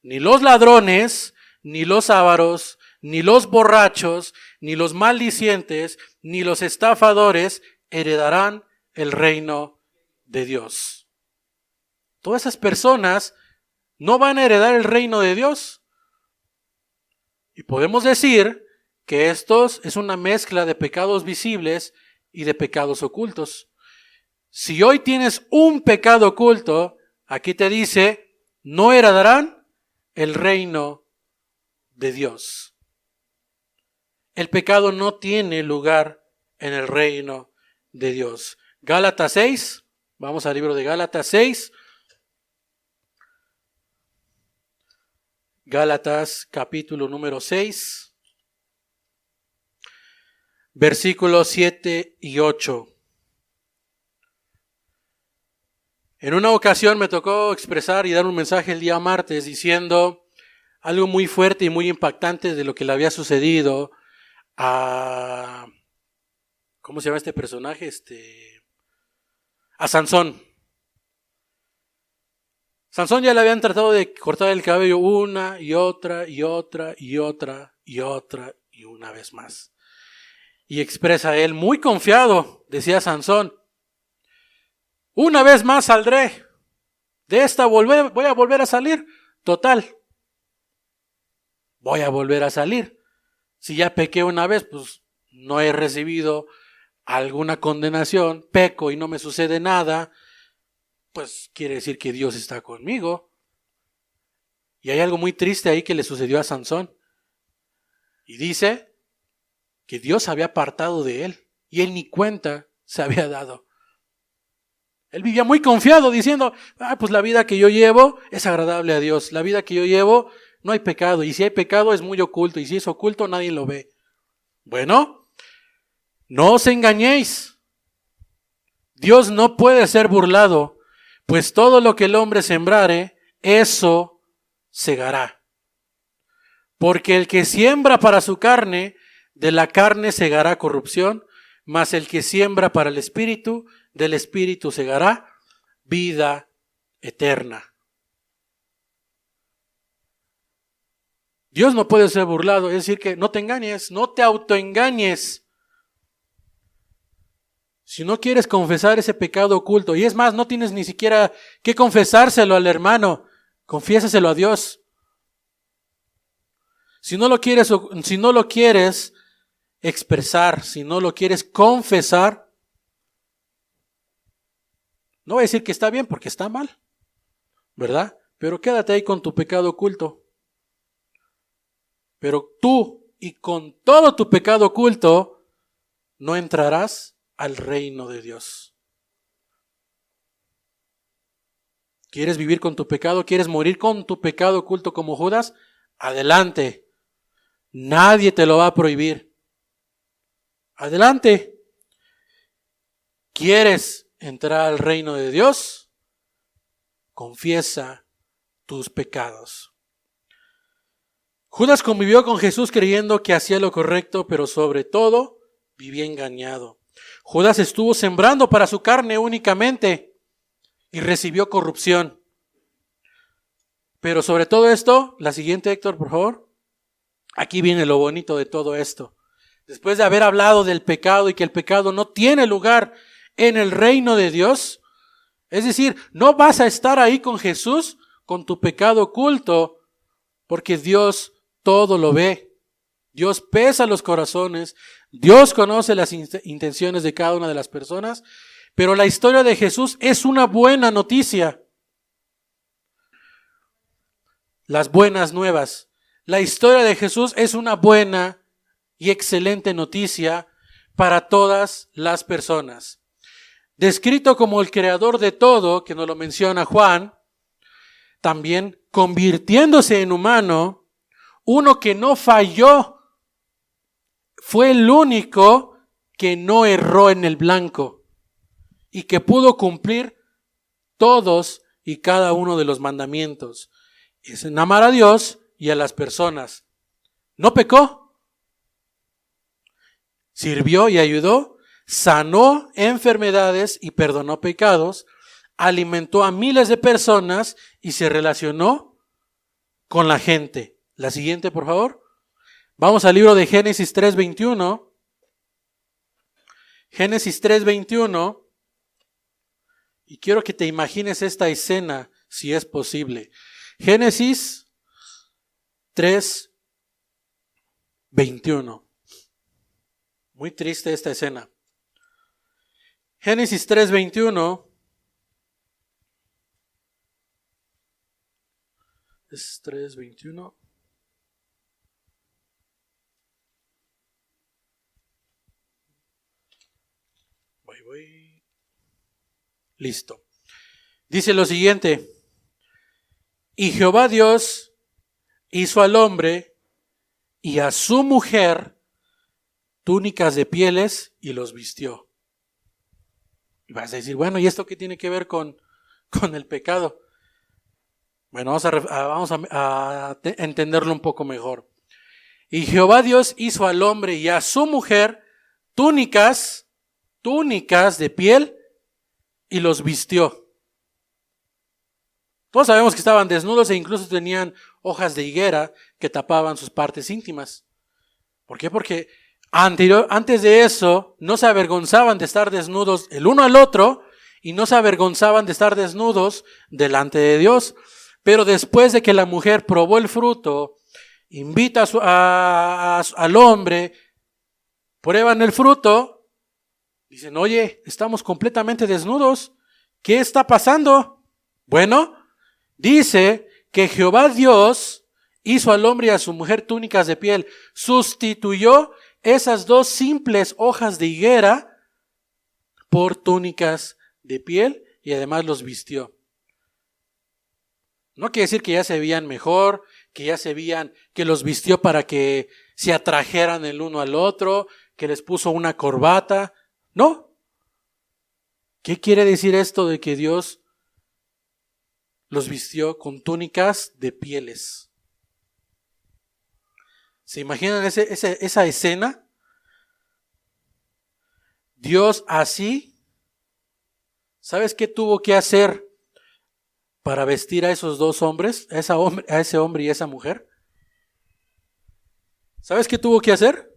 ni los ladrones, ni los ávaros, ni los borrachos, ni los maldicientes, ni los estafadores heredarán el reino de Dios. Todas esas personas no van a heredar el reino de Dios. Y podemos decir que estos es una mezcla de pecados visibles y de pecados ocultos. Si hoy tienes un pecado oculto, aquí te dice, no heredarán el reino de Dios. El pecado no tiene lugar en el reino de Dios. Gálatas 6, vamos al libro de Gálatas 6. Gálatas capítulo número 6, versículos 7 y 8. En una ocasión me tocó expresar y dar un mensaje el día martes diciendo algo muy fuerte y muy impactante de lo que le había sucedido a, ¿cómo se llama este personaje? A Sansón. Sansón ya le habían tratado de cortar el cabello una y otra y otra y otra y otra y una vez más. Y expresa él, muy confiado, decía Sansón, una vez más saldré, de esta voy a volver a salir, total, voy a volver a salir. Si ya pequé una vez, pues no he recibido alguna condenación, peco y no me sucede nada, pues quiere decir que Dios está conmigo. Y hay algo muy triste ahí que le sucedió a Sansón. Y dice que Dios había apartado de él y él ni cuenta se había dado. Él vivía muy confiado diciendo, pues la vida que yo llevo es agradable a Dios, la vida que yo llevo no hay pecado, y si hay pecado es muy oculto, y si es oculto nadie lo ve. Bueno, no os engañéis. Dios no puede ser burlado, pues todo lo que el hombre sembrare, eso segará. Porque el que siembra para su carne, de la carne segará corrupción, mas el que siembra para el espíritu, del espíritu segará vida eterna. Dios no puede ser burlado, es decir que no te engañes, no te autoengañes. Si no quieres confesar ese pecado oculto, y es más, no tienes ni siquiera que confesárselo al hermano, confiésaselo a Dios. Si no lo quieres expresar, si no lo quieres confesar, no voy a decir que está bien porque está mal, ¿verdad? Pero quédate ahí con tu pecado oculto. Pero tú y con todo tu pecado oculto no entrarás al reino de Dios. ¿Quieres vivir con tu pecado? ¿Quieres morir con tu pecado oculto como Judas? Adelante. Nadie te lo va a prohibir. Adelante. ¿Quieres entrar al reino de Dios? Confiesa tus pecados. Judas convivió con Jesús creyendo que hacía lo correcto, pero sobre todo vivía engañado. Judas estuvo sembrando para su carne únicamente y recibió corrupción. Pero sobre todo esto, la siguiente, Héctor, por favor. Aquí viene lo bonito de todo esto. Después de haber hablado del pecado y que el pecado no tiene lugar en el reino de Dios? Es decir, no vas a estar ahí con Jesús con tu pecado oculto, porque Dios todo lo ve. Dios pesa los corazones, Dios conoce las intenciones de cada una de las personas, pero la historia de Jesús es una buena noticia. Las buenas nuevas. La historia de Jesús es una buena y excelente noticia para todas las personas. Descrito como el creador de todo, que nos lo menciona Juan, también convirtiéndose en humano, uno que no falló, fue el único que no erró en el blanco y que pudo cumplir todos y cada uno de los mandamientos. Es en amar a Dios y a las personas. No pecó. Sirvió y ayudó, sanó enfermedades y perdonó pecados, alimentó a miles de personas y se relacionó con la gente. La siguiente, por favor. Vamos al libro de Génesis 3:21. Génesis 3:21. Y quiero que te imagines esta escena, si es posible. Génesis 3:21. Muy triste esta escena. Génesis 3:21. Es 3:21. Voy. Listo. Dice lo siguiente. Y Jehová Dios hizo al hombre y a su mujer túnicas de pieles y los vistió. Y vas a decir, bueno, ¿y esto qué tiene que ver con el pecado? Bueno, vamos a entenderlo un poco mejor. Y Jehová Dios hizo al hombre y a su mujer túnicas de piel y los vistió. Todos sabemos que estaban desnudos e incluso tenían hojas de higuera que tapaban sus partes íntimas. ¿Por qué? Porque antes de eso no se avergonzaban de estar desnudos el uno al otro y no se avergonzaban de estar desnudos delante de Dios. Pero después de que la mujer probó el fruto, invita al hombre, prueban el fruto, dicen, oye, estamos completamente desnudos, ¿qué está pasando? Bueno, dice que Jehová Dios hizo al hombre y a su mujer túnicas de piel, sustituyó esas dos simples hojas de higuera por túnicas de piel y además los vistió. No quiere decir que ya se veían mejor, que los vistió para que se atrajeran el uno al otro, que les puso una corbata. No. ¿Qué quiere decir esto de que Dios los vistió con túnicas de pieles? ¿Se imaginan esa escena? Dios así, ¿sabes qué tuvo que hacer para vestir a esos dos hombres, a ese hombre y a esa mujer? ¿Sabes qué tuvo que hacer?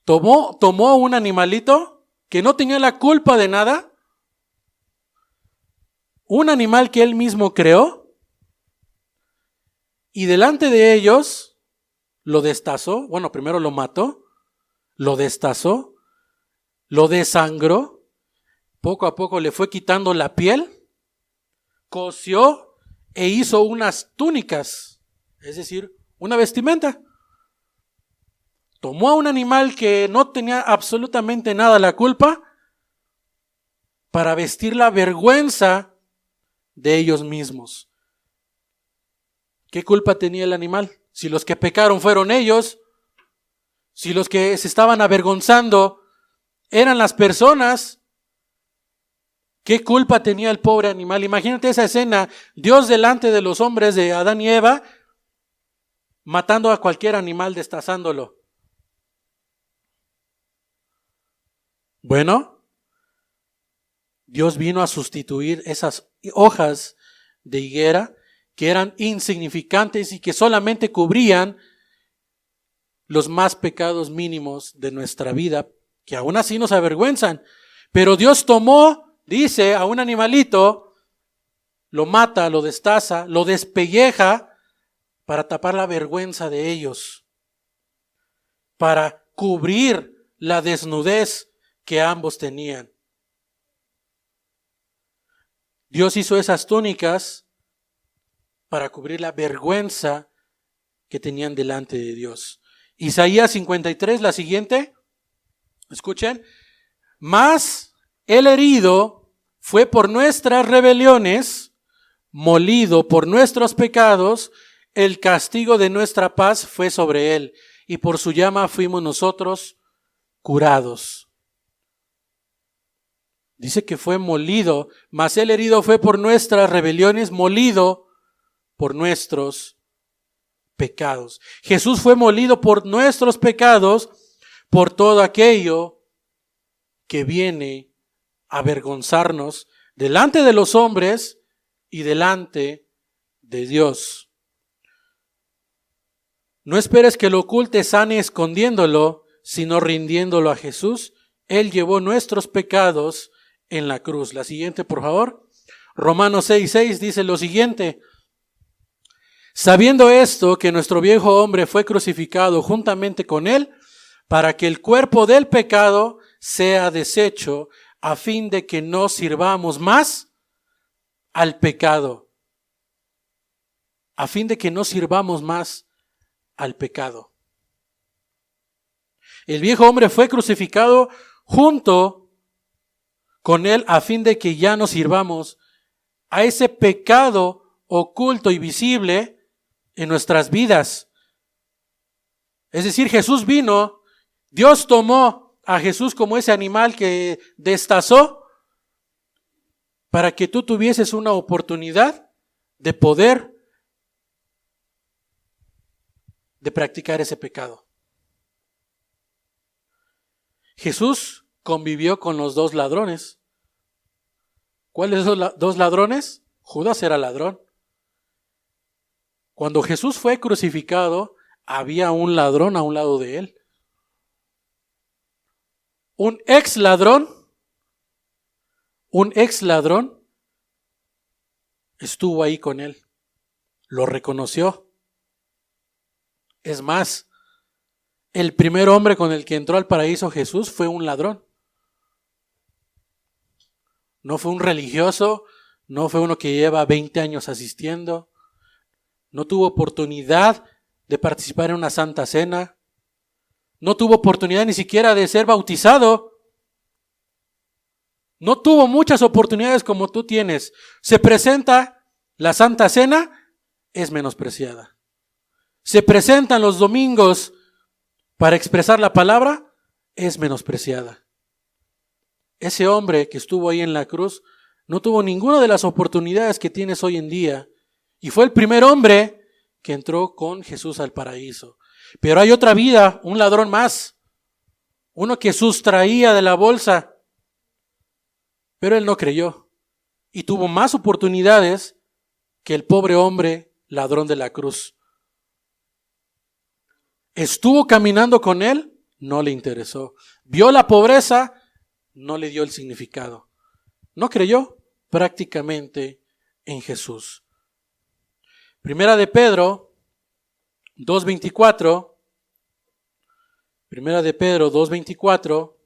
Tomó un animalito que no tenía la culpa de nada, un animal que él mismo creó, y delante de ellos lo destazó. Bueno, primero lo mató, lo destazó, lo desangró, poco a poco le fue quitando la piel, cosió e hizo unas túnicas, es decir, una vestimenta. Tomó a un animal que no tenía absolutamente nada la culpa para vestir la vergüenza de ellos mismos. ¿Qué culpa tenía el animal? Si los que pecaron fueron ellos, si los que se estaban avergonzando eran las personas, ¿qué culpa tenía el pobre animal? Imagínate esa escena, Dios delante de los hombres de Adán y Eva, matando a cualquier animal, destazándolo. Bueno, Dios vino a sustituir esas hojas de higuera que eran insignificantes y que solamente cubrían los más pecados mínimos de nuestra vida, que aún así nos avergüenzan. Pero Dios tomó, dice, a un animalito, lo mata, lo destaza, lo despelleja para tapar la vergüenza de ellos, para cubrir la desnudez que ambos tenían. Dios hizo esas túnicas para cubrir la vergüenza que tenían delante de Dios. Isaías 53, la siguiente. Escuchen. Mas el herido fue por nuestras rebeliones, molido por nuestros pecados, el castigo de nuestra paz fue sobre él, y por su llama fuimos nosotros curados. Dice que fue molido, mas el herido fue por nuestras rebeliones, molido por nuestros pecados. Jesús fue molido por nuestros pecados, por todo aquello que viene a avergonzarnos delante de los hombres y delante de Dios. No esperes que lo ocultes sane escondiéndolo, sino rindiéndolo a Jesús. Él llevó nuestros pecados en la cruz. La siguiente, por favor. Romanos 6:6 dice lo siguiente. Sabiendo esto, que nuestro viejo hombre fue crucificado juntamente con él, para que el cuerpo del pecado sea deshecho, a fin de que no sirvamos más al pecado. A fin de que no sirvamos más al pecado. El viejo hombre fue crucificado junto con él a fin de que ya no sirvamos a ese pecado oculto y visible en nuestras vidas. Es decir, Jesús vino, Dios tomó a Jesús como ese animal que destazó para que tú tuvieses una oportunidad de poder de practicar ese pecado. Jesús convivió con los dos ladrones. ¿Cuáles son los dos ladrones? Judas era ladrón. Cuando Jesús fue crucificado, había un ladrón a un lado de él. Un ex ladrón estuvo ahí con él. Lo reconoció. Es más, el primer hombre con el que entró al paraíso Jesús fue un ladrón. No fue un religioso, no fue uno que lleva 20 años asistiendo, no tuvo oportunidad de participar en una santa cena, no tuvo oportunidad ni siquiera de ser bautizado, no tuvo muchas oportunidades como tú tienes. Se presenta la santa cena, es menospreciada. Se presentan los domingos para expresar la palabra, es menospreciada. Ese hombre que estuvo ahí en la cruz no tuvo ninguna de las oportunidades que tienes hoy en día y fue el primer hombre que entró con Jesús al paraíso. Pero hay otra vida, un ladrón más, uno que sustraía de la bolsa, pero él no creyó y tuvo más oportunidades que el pobre hombre ladrón de la cruz. Estuvo caminando con él, no le interesó. Vio la pobreza, no le dio el significado. No creyó prácticamente en Jesús. Primera de Pedro 2:24. Primera de Pedro 2:24.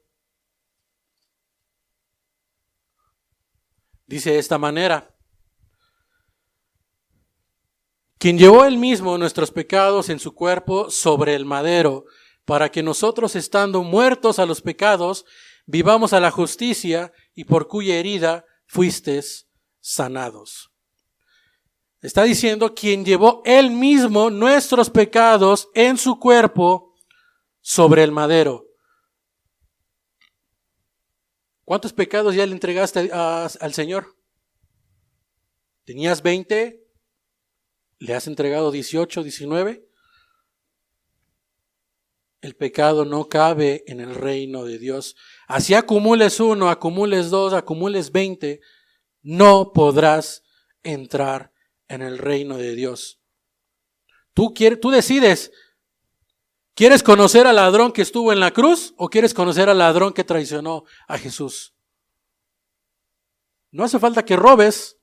Dice de esta manera. Quien llevó él mismo nuestros pecados en su cuerpo sobre el madero, para que nosotros, estando muertos a los pecados, vivamos a la justicia, y por cuya herida fuisteis sanados. Está diciendo quien llevó él mismo nuestros pecados en su cuerpo sobre el madero. ¿Cuántos pecados ya le entregaste al Señor? ¿Tenías 20? ¿Le has entregado 18, 19? El pecado no cabe en el reino de Dios. Así acumules 1, acumules 2, acumules 20, no podrás entrar en el reino de Dios. Tú decides, ¿quieres conocer al ladrón que estuvo en la cruz o quieres conocer al ladrón que traicionó a Jesús? No hace falta que robes.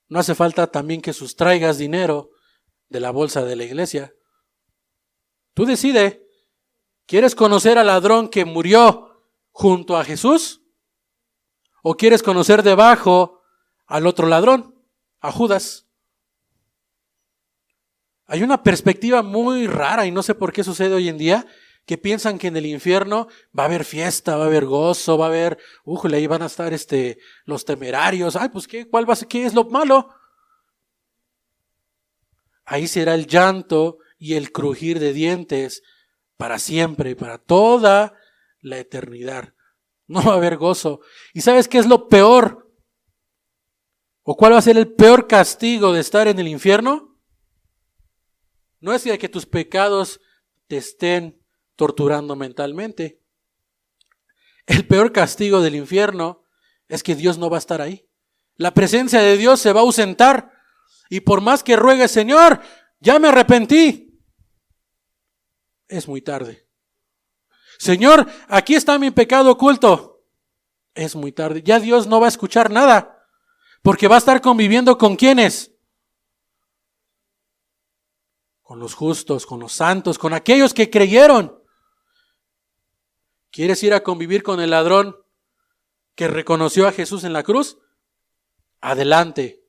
No hace falta también que sustraigas dinero de la bolsa de la iglesia. Tú decide, ¿quieres conocer al ladrón que murió junto a Jesús? ¿O quieres conocer debajo al otro ladrón, a Judas? Hay una perspectiva muy rara y no sé por qué sucede hoy en día, que piensan que en el infierno va a haber fiesta, va a haber gozo, va a haber, ahí van a estar los temerarios. Ay, pues ¿qué es lo malo? Ahí será el llanto y el crujir de dientes para siempre, para toda la eternidad. No va a haber gozo. ¿Y sabes qué es lo peor? ¿O cuál va a ser el peor castigo de estar en el infierno? No es que tus pecados te estén torturando mentalmente. El peor castigo del infierno es que Dios no va a estar ahí. La presencia de Dios se va a ausentar. Y por más que ruegue, Señor, ya me arrepentí, es muy tarde. Señor, aquí está mi pecado oculto. Es muy tarde. Ya Dios no va a escuchar nada. Porque va a estar conviviendo ¿con quiénes? Con los justos, con los santos, con aquellos que creyeron. ¿Quieres ir a convivir con el ladrón que reconoció a Jesús en la cruz? Adelante.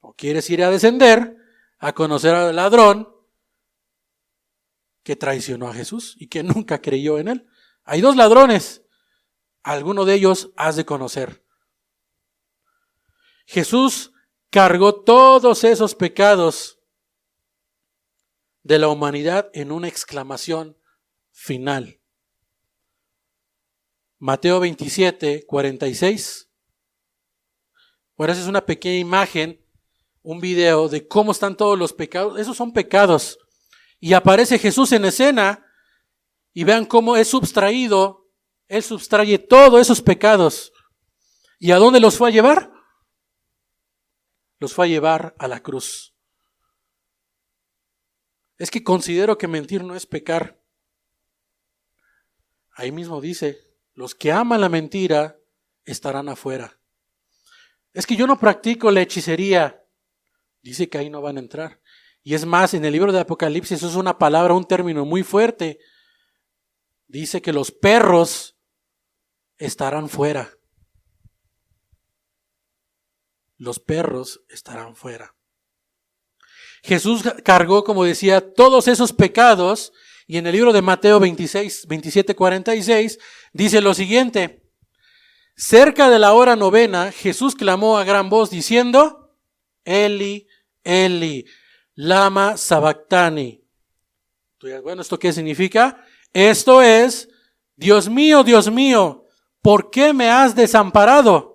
¿O quieres ir a descender a conocer al ladrón que traicionó a Jesús y que nunca creyó en él? Hay dos ladrones. Alguno de ellos has de conocer. Jesús cargó todos esos pecados de la humanidad en una exclamación final. Mateo 27, 46. Bueno, esa es una pequeña imagen, un video de cómo están todos los pecados. Esos son pecados. Y aparece Jesús en escena y vean cómo es subtraído. Él subtrae todos esos pecados. ¿Y a dónde los fue a llevar? Los fue a llevar a la cruz. Es que considero que mentir no es pecar. Ahí mismo dice, los que aman la mentira estarán afuera. Es que yo no practico la hechicería. Dice que ahí no van a entrar. Y es más, en el libro de Apocalipsis, eso es una palabra, un término muy fuerte. Dice que los perros estarán fuera. Los perros estarán fuera. Jesús cargó, como decía, todos esos pecados, y en el libro de Mateo 27, 46, dice lo siguiente: cerca de la hora novena, Jesús clamó a gran voz diciendo, Eli, Eli, lama sabactani. Bueno, ¿esto qué significa? Esto es, Dios mío, ¿por qué me has desamparado?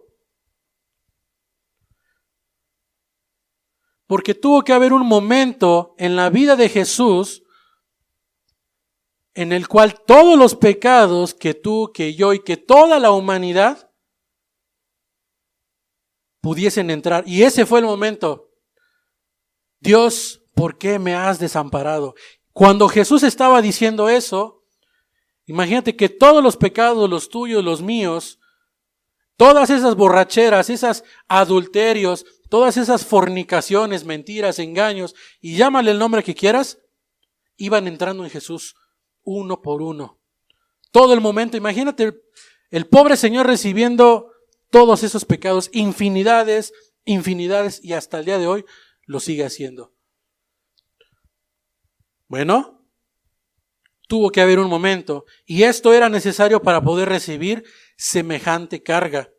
Porque tuvo que haber un momento en la vida de Jesús en el cual todos los pecados que tú, que yo y que toda la humanidad pudiesen entrar. Y ese fue el momento. Dios, ¿por qué me has desamparado? Cuando Jesús estaba diciendo eso, imagínate que todos los pecados, los tuyos, los míos, todas esas borracheras, esos adulterios, todas esas fornicaciones, mentiras, engaños, y llámale el nombre que quieras, iban entrando en Jesús uno por uno. Todo el momento, imagínate el pobre Señor recibiendo todos esos pecados, infinidades, y hasta el día de hoy lo sigue haciendo. Bueno, tuvo que haber un momento, y esto era necesario para poder recibir semejante carga.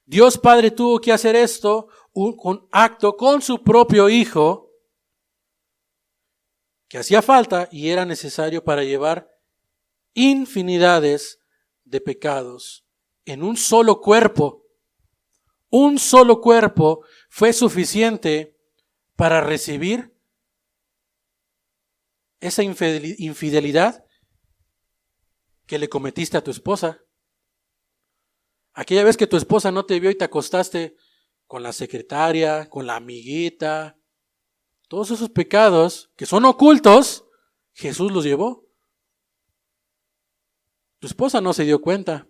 Dios Padre tuvo que hacer esto, un acto con su propio Hijo, que hacía falta y era necesario para llevar infinidades de pecados en un solo cuerpo. Un solo cuerpo fue suficiente para recibir esa infidelidad que le cometiste a tu esposa. Aquella vez que tu esposa no te vio y te acostaste con la secretaria, con la amiguita, todos esos pecados que son ocultos, Jesús los llevó. Tu esposa no se dio cuenta,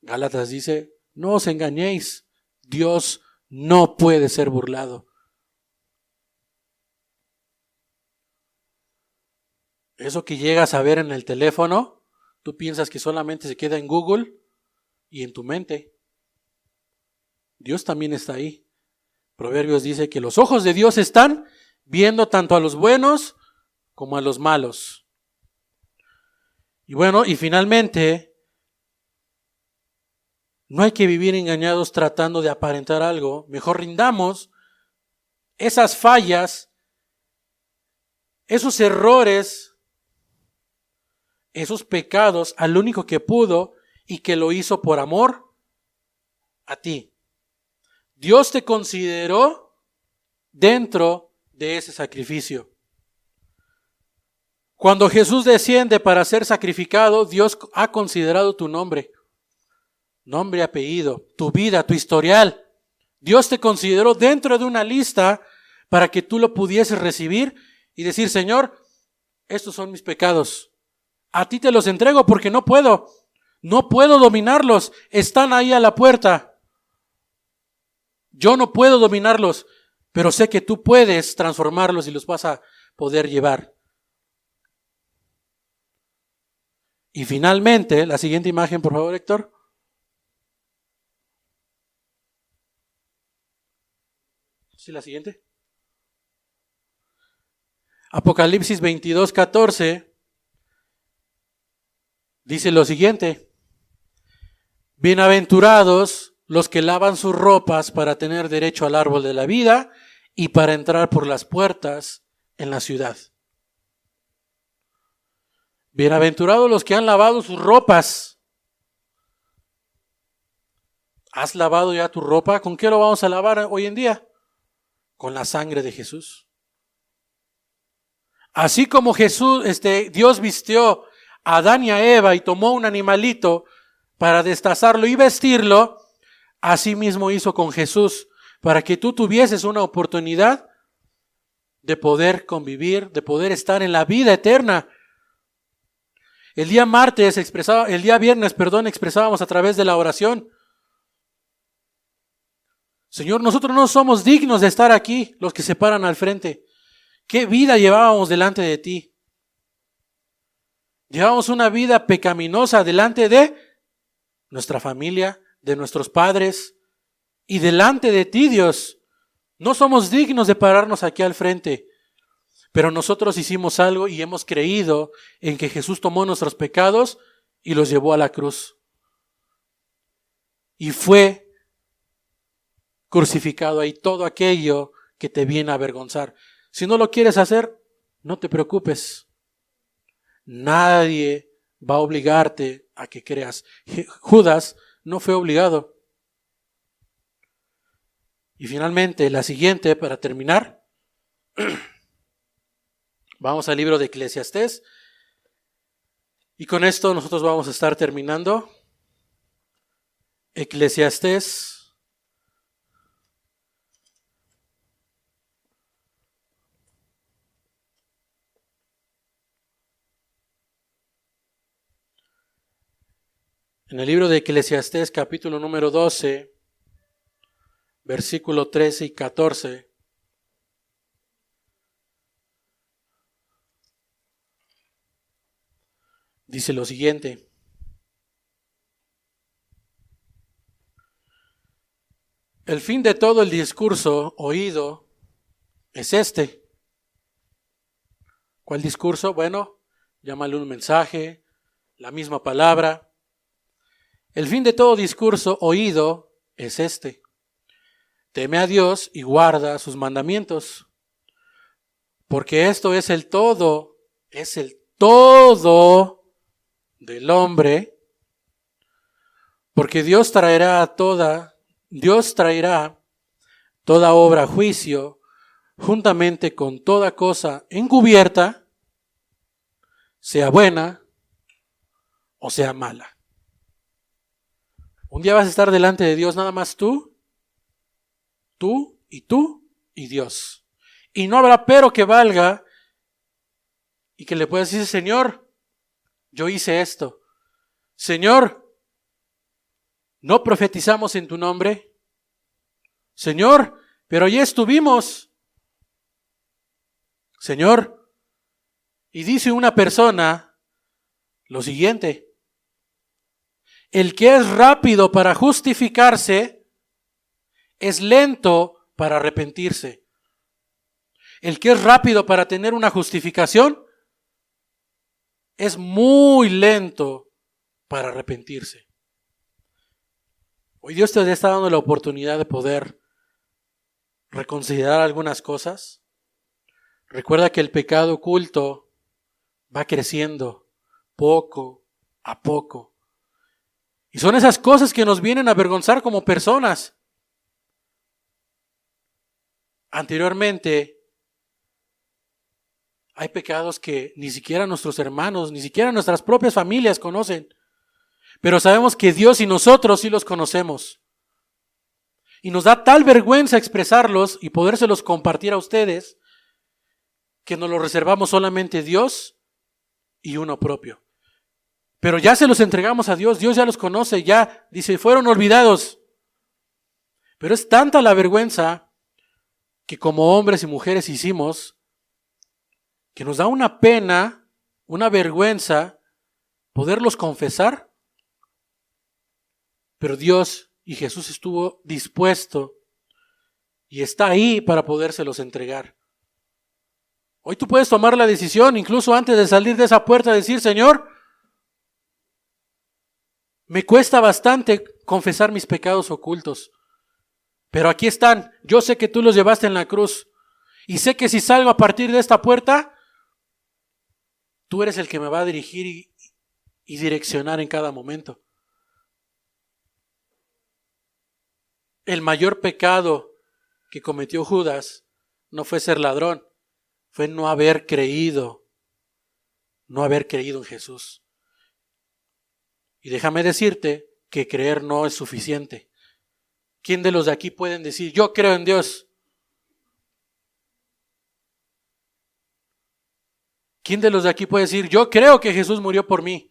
Gálatas dice, no os engañéis, Dios no puede ser burlado. Eso que llegas a ver en el teléfono, tú piensas que solamente se queda en Google y en tu mente. Dios también está ahí. Proverbios dice que los ojos de Dios están viendo tanto a los buenos como a los malos. Y bueno, y finalmente, no hay que vivir engañados tratando de aparentar algo. Mejor rindamos esas fallas, esos errores, esos pecados al único que pudo y que lo hizo por amor a ti. Dios te consideró dentro de ese sacrificio. Cuando Jesús desciende para ser sacrificado, Dios ha considerado tu nombre, apellido, tu vida, tu historial. Dios te consideró dentro de una lista para que tú lo pudieses recibir y decir, Señor, estos son mis pecados. A ti te los entrego porque no puedo dominarlos, están ahí a la puerta. Yo no puedo dominarlos, pero sé que tú puedes transformarlos y los vas a poder llevar. Y finalmente, la siguiente imagen, por favor, Héctor. ¿Sí, la siguiente? Apocalipsis 22:14 dice lo siguiente. Bienaventurados los que lavan sus ropas para tener derecho al árbol de la vida y para entrar por las puertas en la ciudad. Bienaventurados los que han lavado sus ropas. ¿Has lavado ya tu ropa? ¿Con qué lo vamos a lavar hoy en día? Con la sangre de Jesús. Así como Dios vistió a Adán y a Eva y tomó un animalito para destazarlo y vestirlo, así mismo hizo con Jesús, para que tú tuvieses una oportunidad de poder convivir, de poder estar en la vida eterna. El día viernes, expresábamos a través de la oración. Señor, nosotros no somos dignos de estar aquí, los que se paran al frente. ¿Qué vida llevábamos delante de ti? Llevábamos una vida pecaminosa delante de nuestra familia, de nuestros padres y delante de ti, Dios. No somos dignos de pararnos aquí al frente, pero nosotros hicimos algo y hemos creído en que Jesús tomó nuestros pecados y los llevó a la cruz. Y fue crucificado ahí todo aquello que te viene a avergonzar. Si no lo quieres hacer, no te preocupes. Nadie va a obligarte a que creas. Judas no fue obligado. Y finalmente, la siguiente, para terminar, vamos al libro de Eclesiastés. Y con esto nosotros vamos a estar terminando. Eclesiastés. En el libro de Eclesiastés, capítulo número 12, versículo 13 y 14. Dice lo siguiente. El fin de todo el discurso oído es este. ¿Cuál discurso? Bueno, llámale un mensaje, la misma palabra. El fin de todo discurso oído es este. Teme a Dios y guarda sus mandamientos, porque esto es el todo del hombre, porque Dios traerá toda obra a juicio, juntamente con toda cosa encubierta, sea buena o sea mala. Un día vas a estar delante de Dios nada más tú y Dios. Y no habrá pero que valga y que le puedas decir, Señor, yo hice esto. Señor, ¿No profetizamos en tu nombre? Señor, pero ya estuvimos. Señor, y dice una persona lo siguiente: el que es rápido para justificarse es lento para arrepentirse. El que es rápido para tener una justificación es muy lento para arrepentirse. Hoy Dios te está dando la oportunidad de poder reconsiderar algunas cosas. Recuerda que el pecado oculto va creciendo poco a poco. Y son esas cosas que nos vienen a avergonzar como personas. Anteriormente, hay pecados que ni siquiera nuestros hermanos, ni siquiera nuestras propias familias conocen. Pero sabemos que Dios y nosotros sí los conocemos. Y nos da tal vergüenza expresarlos y podérselos compartir a ustedes que nos los reservamos solamente Dios y uno propio. Pero ya se los entregamos a Dios, Dios ya los conoce, ya dice, fueron olvidados. Pero es tanta la vergüenza que como hombres y mujeres hicimos, que nos da una pena, una vergüenza poderlos confesar. Pero Dios y Jesús estuvo dispuesto y está ahí para podérselos entregar. Hoy tú puedes tomar la decisión, incluso antes de salir de esa puerta, decir, Señor, me cuesta bastante confesar mis pecados ocultos, pero aquí están. Yo sé que tú los llevaste en la cruz y sé que si salgo a partir de esta puerta, tú eres el que me va a dirigir y direccionar en cada momento. El mayor pecado que cometió Judas no fue ser ladrón, fue no haber creído en Jesús. Y déjame decirte que creer no es suficiente. ¿Quién de los de aquí pueden decir, yo creo en Dios? ¿Quién de los de aquí puede decir, yo creo que Jesús murió por mí?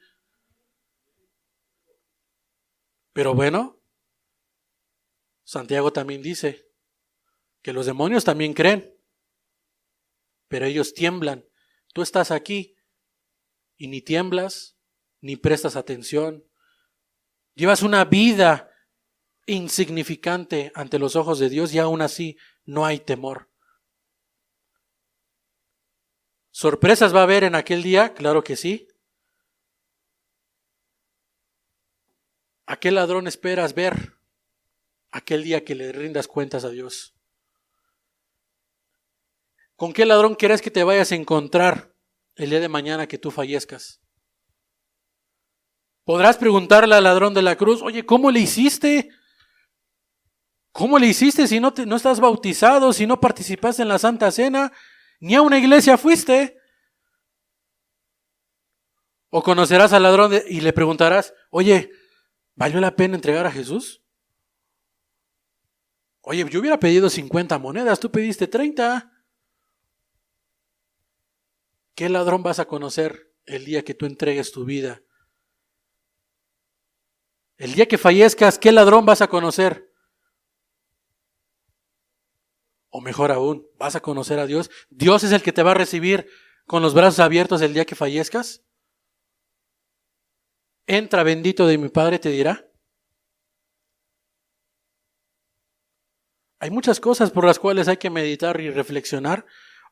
Pero bueno, Santiago también dice que los demonios también creen, pero ellos tiemblan. Tú estás aquí y ni tiemblas, ni prestas atención. Llevas una vida insignificante ante los ojos de Dios y aún así no hay temor. ¿Sorpresas va a haber en aquel día? Claro que sí. ¿A qué ladrón esperas ver aquel día que le rindas cuentas a Dios? ¿Con qué ladrón quieres que te vayas a encontrar el día de mañana que tú fallezcas? Podrás preguntarle al ladrón de la cruz, oye, ¿cómo le hiciste? ¿Cómo le hiciste si no estás bautizado, si no participaste en la Santa Cena, ni a una iglesia fuiste? O conocerás al ladrón y le preguntarás, oye, ¿valió la pena entregar a Jesús? Oye, yo hubiera pedido 50 monedas, tú pediste 30. ¿Qué ladrón vas a conocer el día que tú entregues tu vida? El día que fallezcas, ¿qué ladrón vas a conocer? O mejor aún, ¿vas a conocer a Dios? ¿Dios es el que te va a recibir con los brazos abiertos el día que fallezcas? Entra, bendito de mi Padre, te dirá. Hay muchas cosas por las cuales hay que meditar y reflexionar.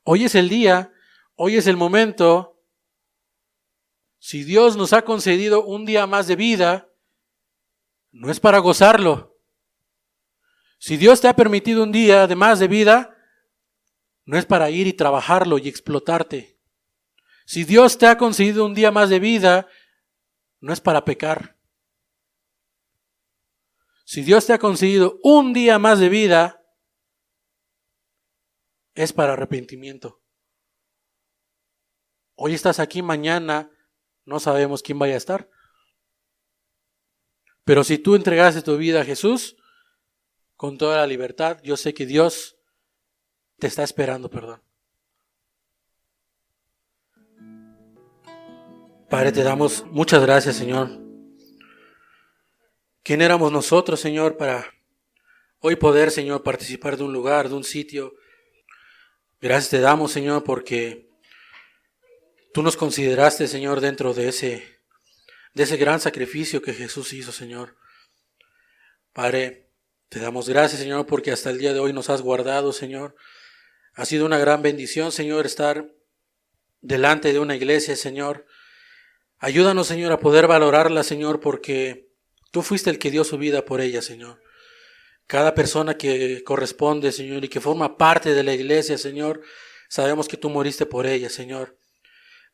Hoy es el día, hoy es el momento. Si Dios nos ha concedido un día más de vida, no es para gozarlo. Si Dios te ha permitido un día de más de vida, no es para ir y trabajarlo y explotarte. Si Dios te ha concedido un día más de vida, no es para pecar. Si Dios te ha concedido un día más de vida, es para arrepentimiento. Hoy estás aquí, mañana no sabemos quién vaya a estar. Pero si tú entregaste tu vida a Jesús, con toda la libertad, yo sé que Dios te está esperando perdón. Padre, te damos muchas gracias, Señor. ¿Quién éramos nosotros, Señor, para hoy poder, Señor, participar de un lugar, de un sitio? Gracias te damos, Señor, porque tú nos consideraste, Señor, dentro de ese gran sacrificio que Jesús hizo, Señor. Padre, te damos gracias, Señor, porque hasta el día de hoy nos has guardado, Señor. Ha sido una gran bendición, Señor, estar delante de una iglesia, Señor. Ayúdanos, Señor, a poder valorarla, Señor, porque tú fuiste el que dio su vida por ella, Señor. Cada persona que corresponde, Señor, y que forma parte de la iglesia, Señor, sabemos que tú moriste por ella, Señor.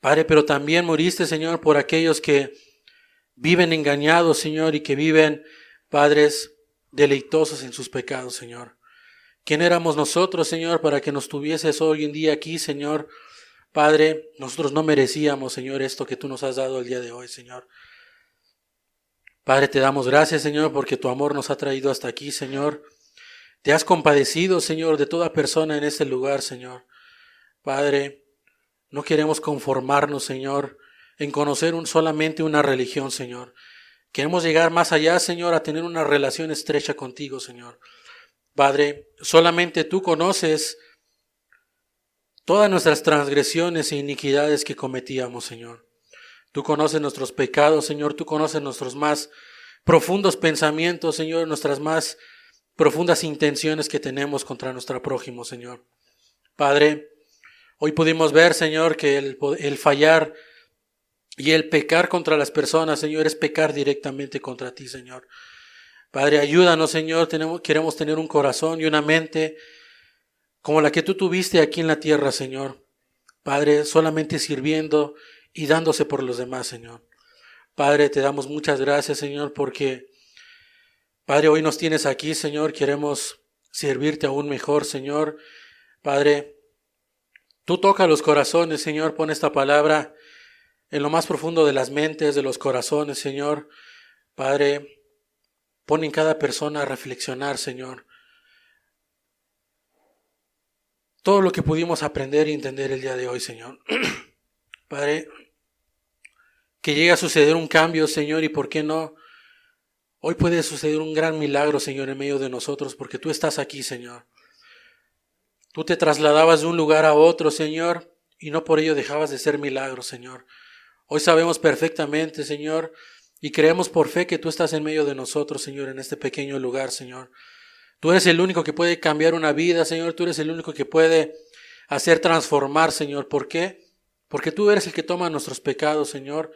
Padre, pero también moriste, Señor, por aquellos que viven engañados, Señor, y que viven, padres, deleitosos en sus pecados, Señor. ¿Quién éramos nosotros, Señor, para que nos tuvieses hoy en día aquí, Señor? Padre, nosotros no merecíamos, Señor, esto que tú nos has dado el día de hoy, Señor. Padre, te damos gracias, Señor, porque tu amor nos ha traído hasta aquí, Señor. Te has compadecido, Señor, de toda persona en este lugar, Señor. Padre, no queremos conformarnos, Señor, en conocer solamente una religión, Señor. Queremos llegar más allá, Señor, a tener una relación estrecha contigo, Señor. Padre, solamente tú conoces todas nuestras transgresiones e iniquidades que cometíamos, Señor. Tú conoces nuestros pecados, Señor. Tú conoces nuestros más profundos pensamientos, Señor, nuestras más profundas intenciones que tenemos contra nuestro prójimo, Señor. Padre, hoy pudimos ver, Señor, que el fallar y el pecar contra las personas, Señor, es pecar directamente contra ti, Señor. Padre, ayúdanos, Señor. Queremos tener un corazón y una mente como la que tú tuviste aquí en la tierra, Señor. Padre, solamente sirviendo y dándose por los demás, Señor. Padre, te damos muchas gracias, Señor, porque, Padre, hoy nos tienes aquí, Señor. Queremos servirte aún mejor, Señor. Padre, tú toca los corazones, Señor. Pon esta palabra en lo más profundo de las mentes, de los corazones, Señor. Padre, pon en cada persona a reflexionar, Señor, todo lo que pudimos aprender y entender el día de hoy, Señor. Padre, que llegue a suceder un cambio, Señor, y por qué no, hoy puede suceder un gran milagro, Señor, en medio de nosotros, porque tú estás aquí, Señor. Tú te trasladabas de un lugar a otro, Señor, y no por ello dejabas de ser milagro, Señor. Hoy sabemos perfectamente, Señor, y creemos por fe que tú estás en medio de nosotros, Señor, en este pequeño lugar, Señor. Tú eres el único que puede cambiar una vida, Señor. Tú eres el único que puede hacer transformar, Señor. ¿Por qué? Porque tú eres el que toma nuestros pecados, Señor,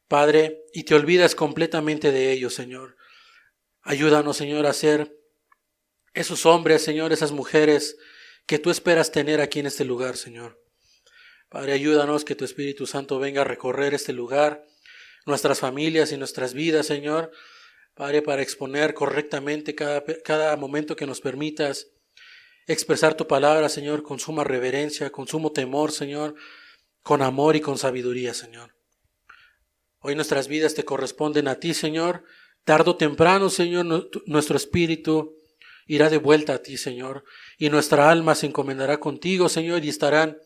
Padre, y te olvidas completamente de ellos, Señor. Ayúdanos, Señor, a ser esos hombres, Señor, esas mujeres que tú esperas tener aquí en este lugar, Señor. Padre, ayúdanos que tu Espíritu Santo venga a recorrer este lugar, nuestras familias y nuestras vidas, Señor. Padre, para exponer correctamente cada momento que nos permitas expresar tu palabra, Señor, con suma reverencia, con sumo temor, Señor, con amor y con sabiduría, Señor. Hoy nuestras vidas te corresponden a ti, Señor. Tardo o temprano, Señor, nuestro espíritu irá de vuelta a ti, Señor, y nuestra alma se encomendará contigo, Señor, y estarán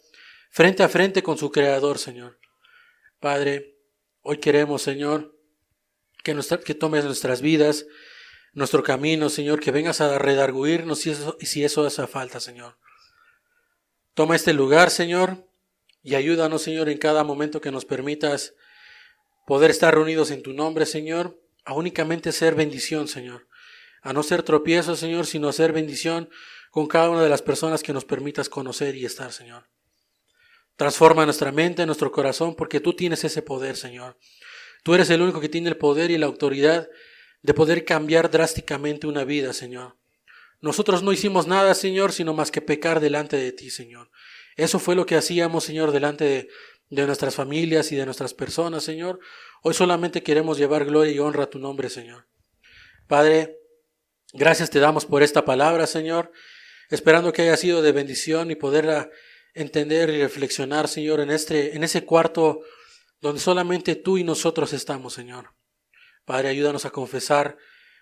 frente a frente con su Creador, Señor. Padre, hoy queremos, Señor, que tomes nuestras vidas, nuestro camino, Señor, que vengas a redarguirnos si eso hace falta, Señor. Toma este lugar, Señor, y ayúdanos, Señor, en cada momento que nos permitas poder estar reunidos en tu nombre, Señor, a únicamente ser bendición, Señor. A no ser tropiezo, Señor, sino a ser bendición con cada una de las personas que nos permitas conocer y estar, Señor. Transforma nuestra mente, nuestro corazón, porque tú tienes ese poder, Señor. Tú eres el único que tiene el poder y la autoridad de poder cambiar drásticamente una vida, Señor. Nosotros no hicimos nada, Señor, sino más que pecar delante de ti, Señor. Eso fue lo que hacíamos, Señor, delante de nuestras familias y de nuestras personas, Señor. Hoy solamente queremos llevar gloria y honra a tu nombre, Señor. Padre, gracias te damos por esta palabra, Señor, esperando que haya sido de bendición y poderla entender y reflexionar, Señor, en ese cuarto donde solamente tú y nosotros estamos, Señor. Padre, ayúdanos a confesar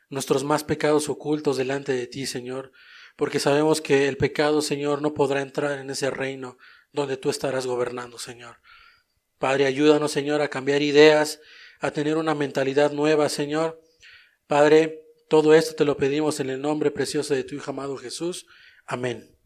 nuestros más pecados ocultos delante de ti, Señor, porque sabemos que el pecado, Señor, no podrá entrar en ese reino donde tú estarás gobernando, Señor. Padre, ayúdanos, Señor, a cambiar ideas, a tener una mentalidad nueva, Señor. Padre, todo esto te lo pedimos en el nombre precioso de tu Hijo amado Jesús. Amén.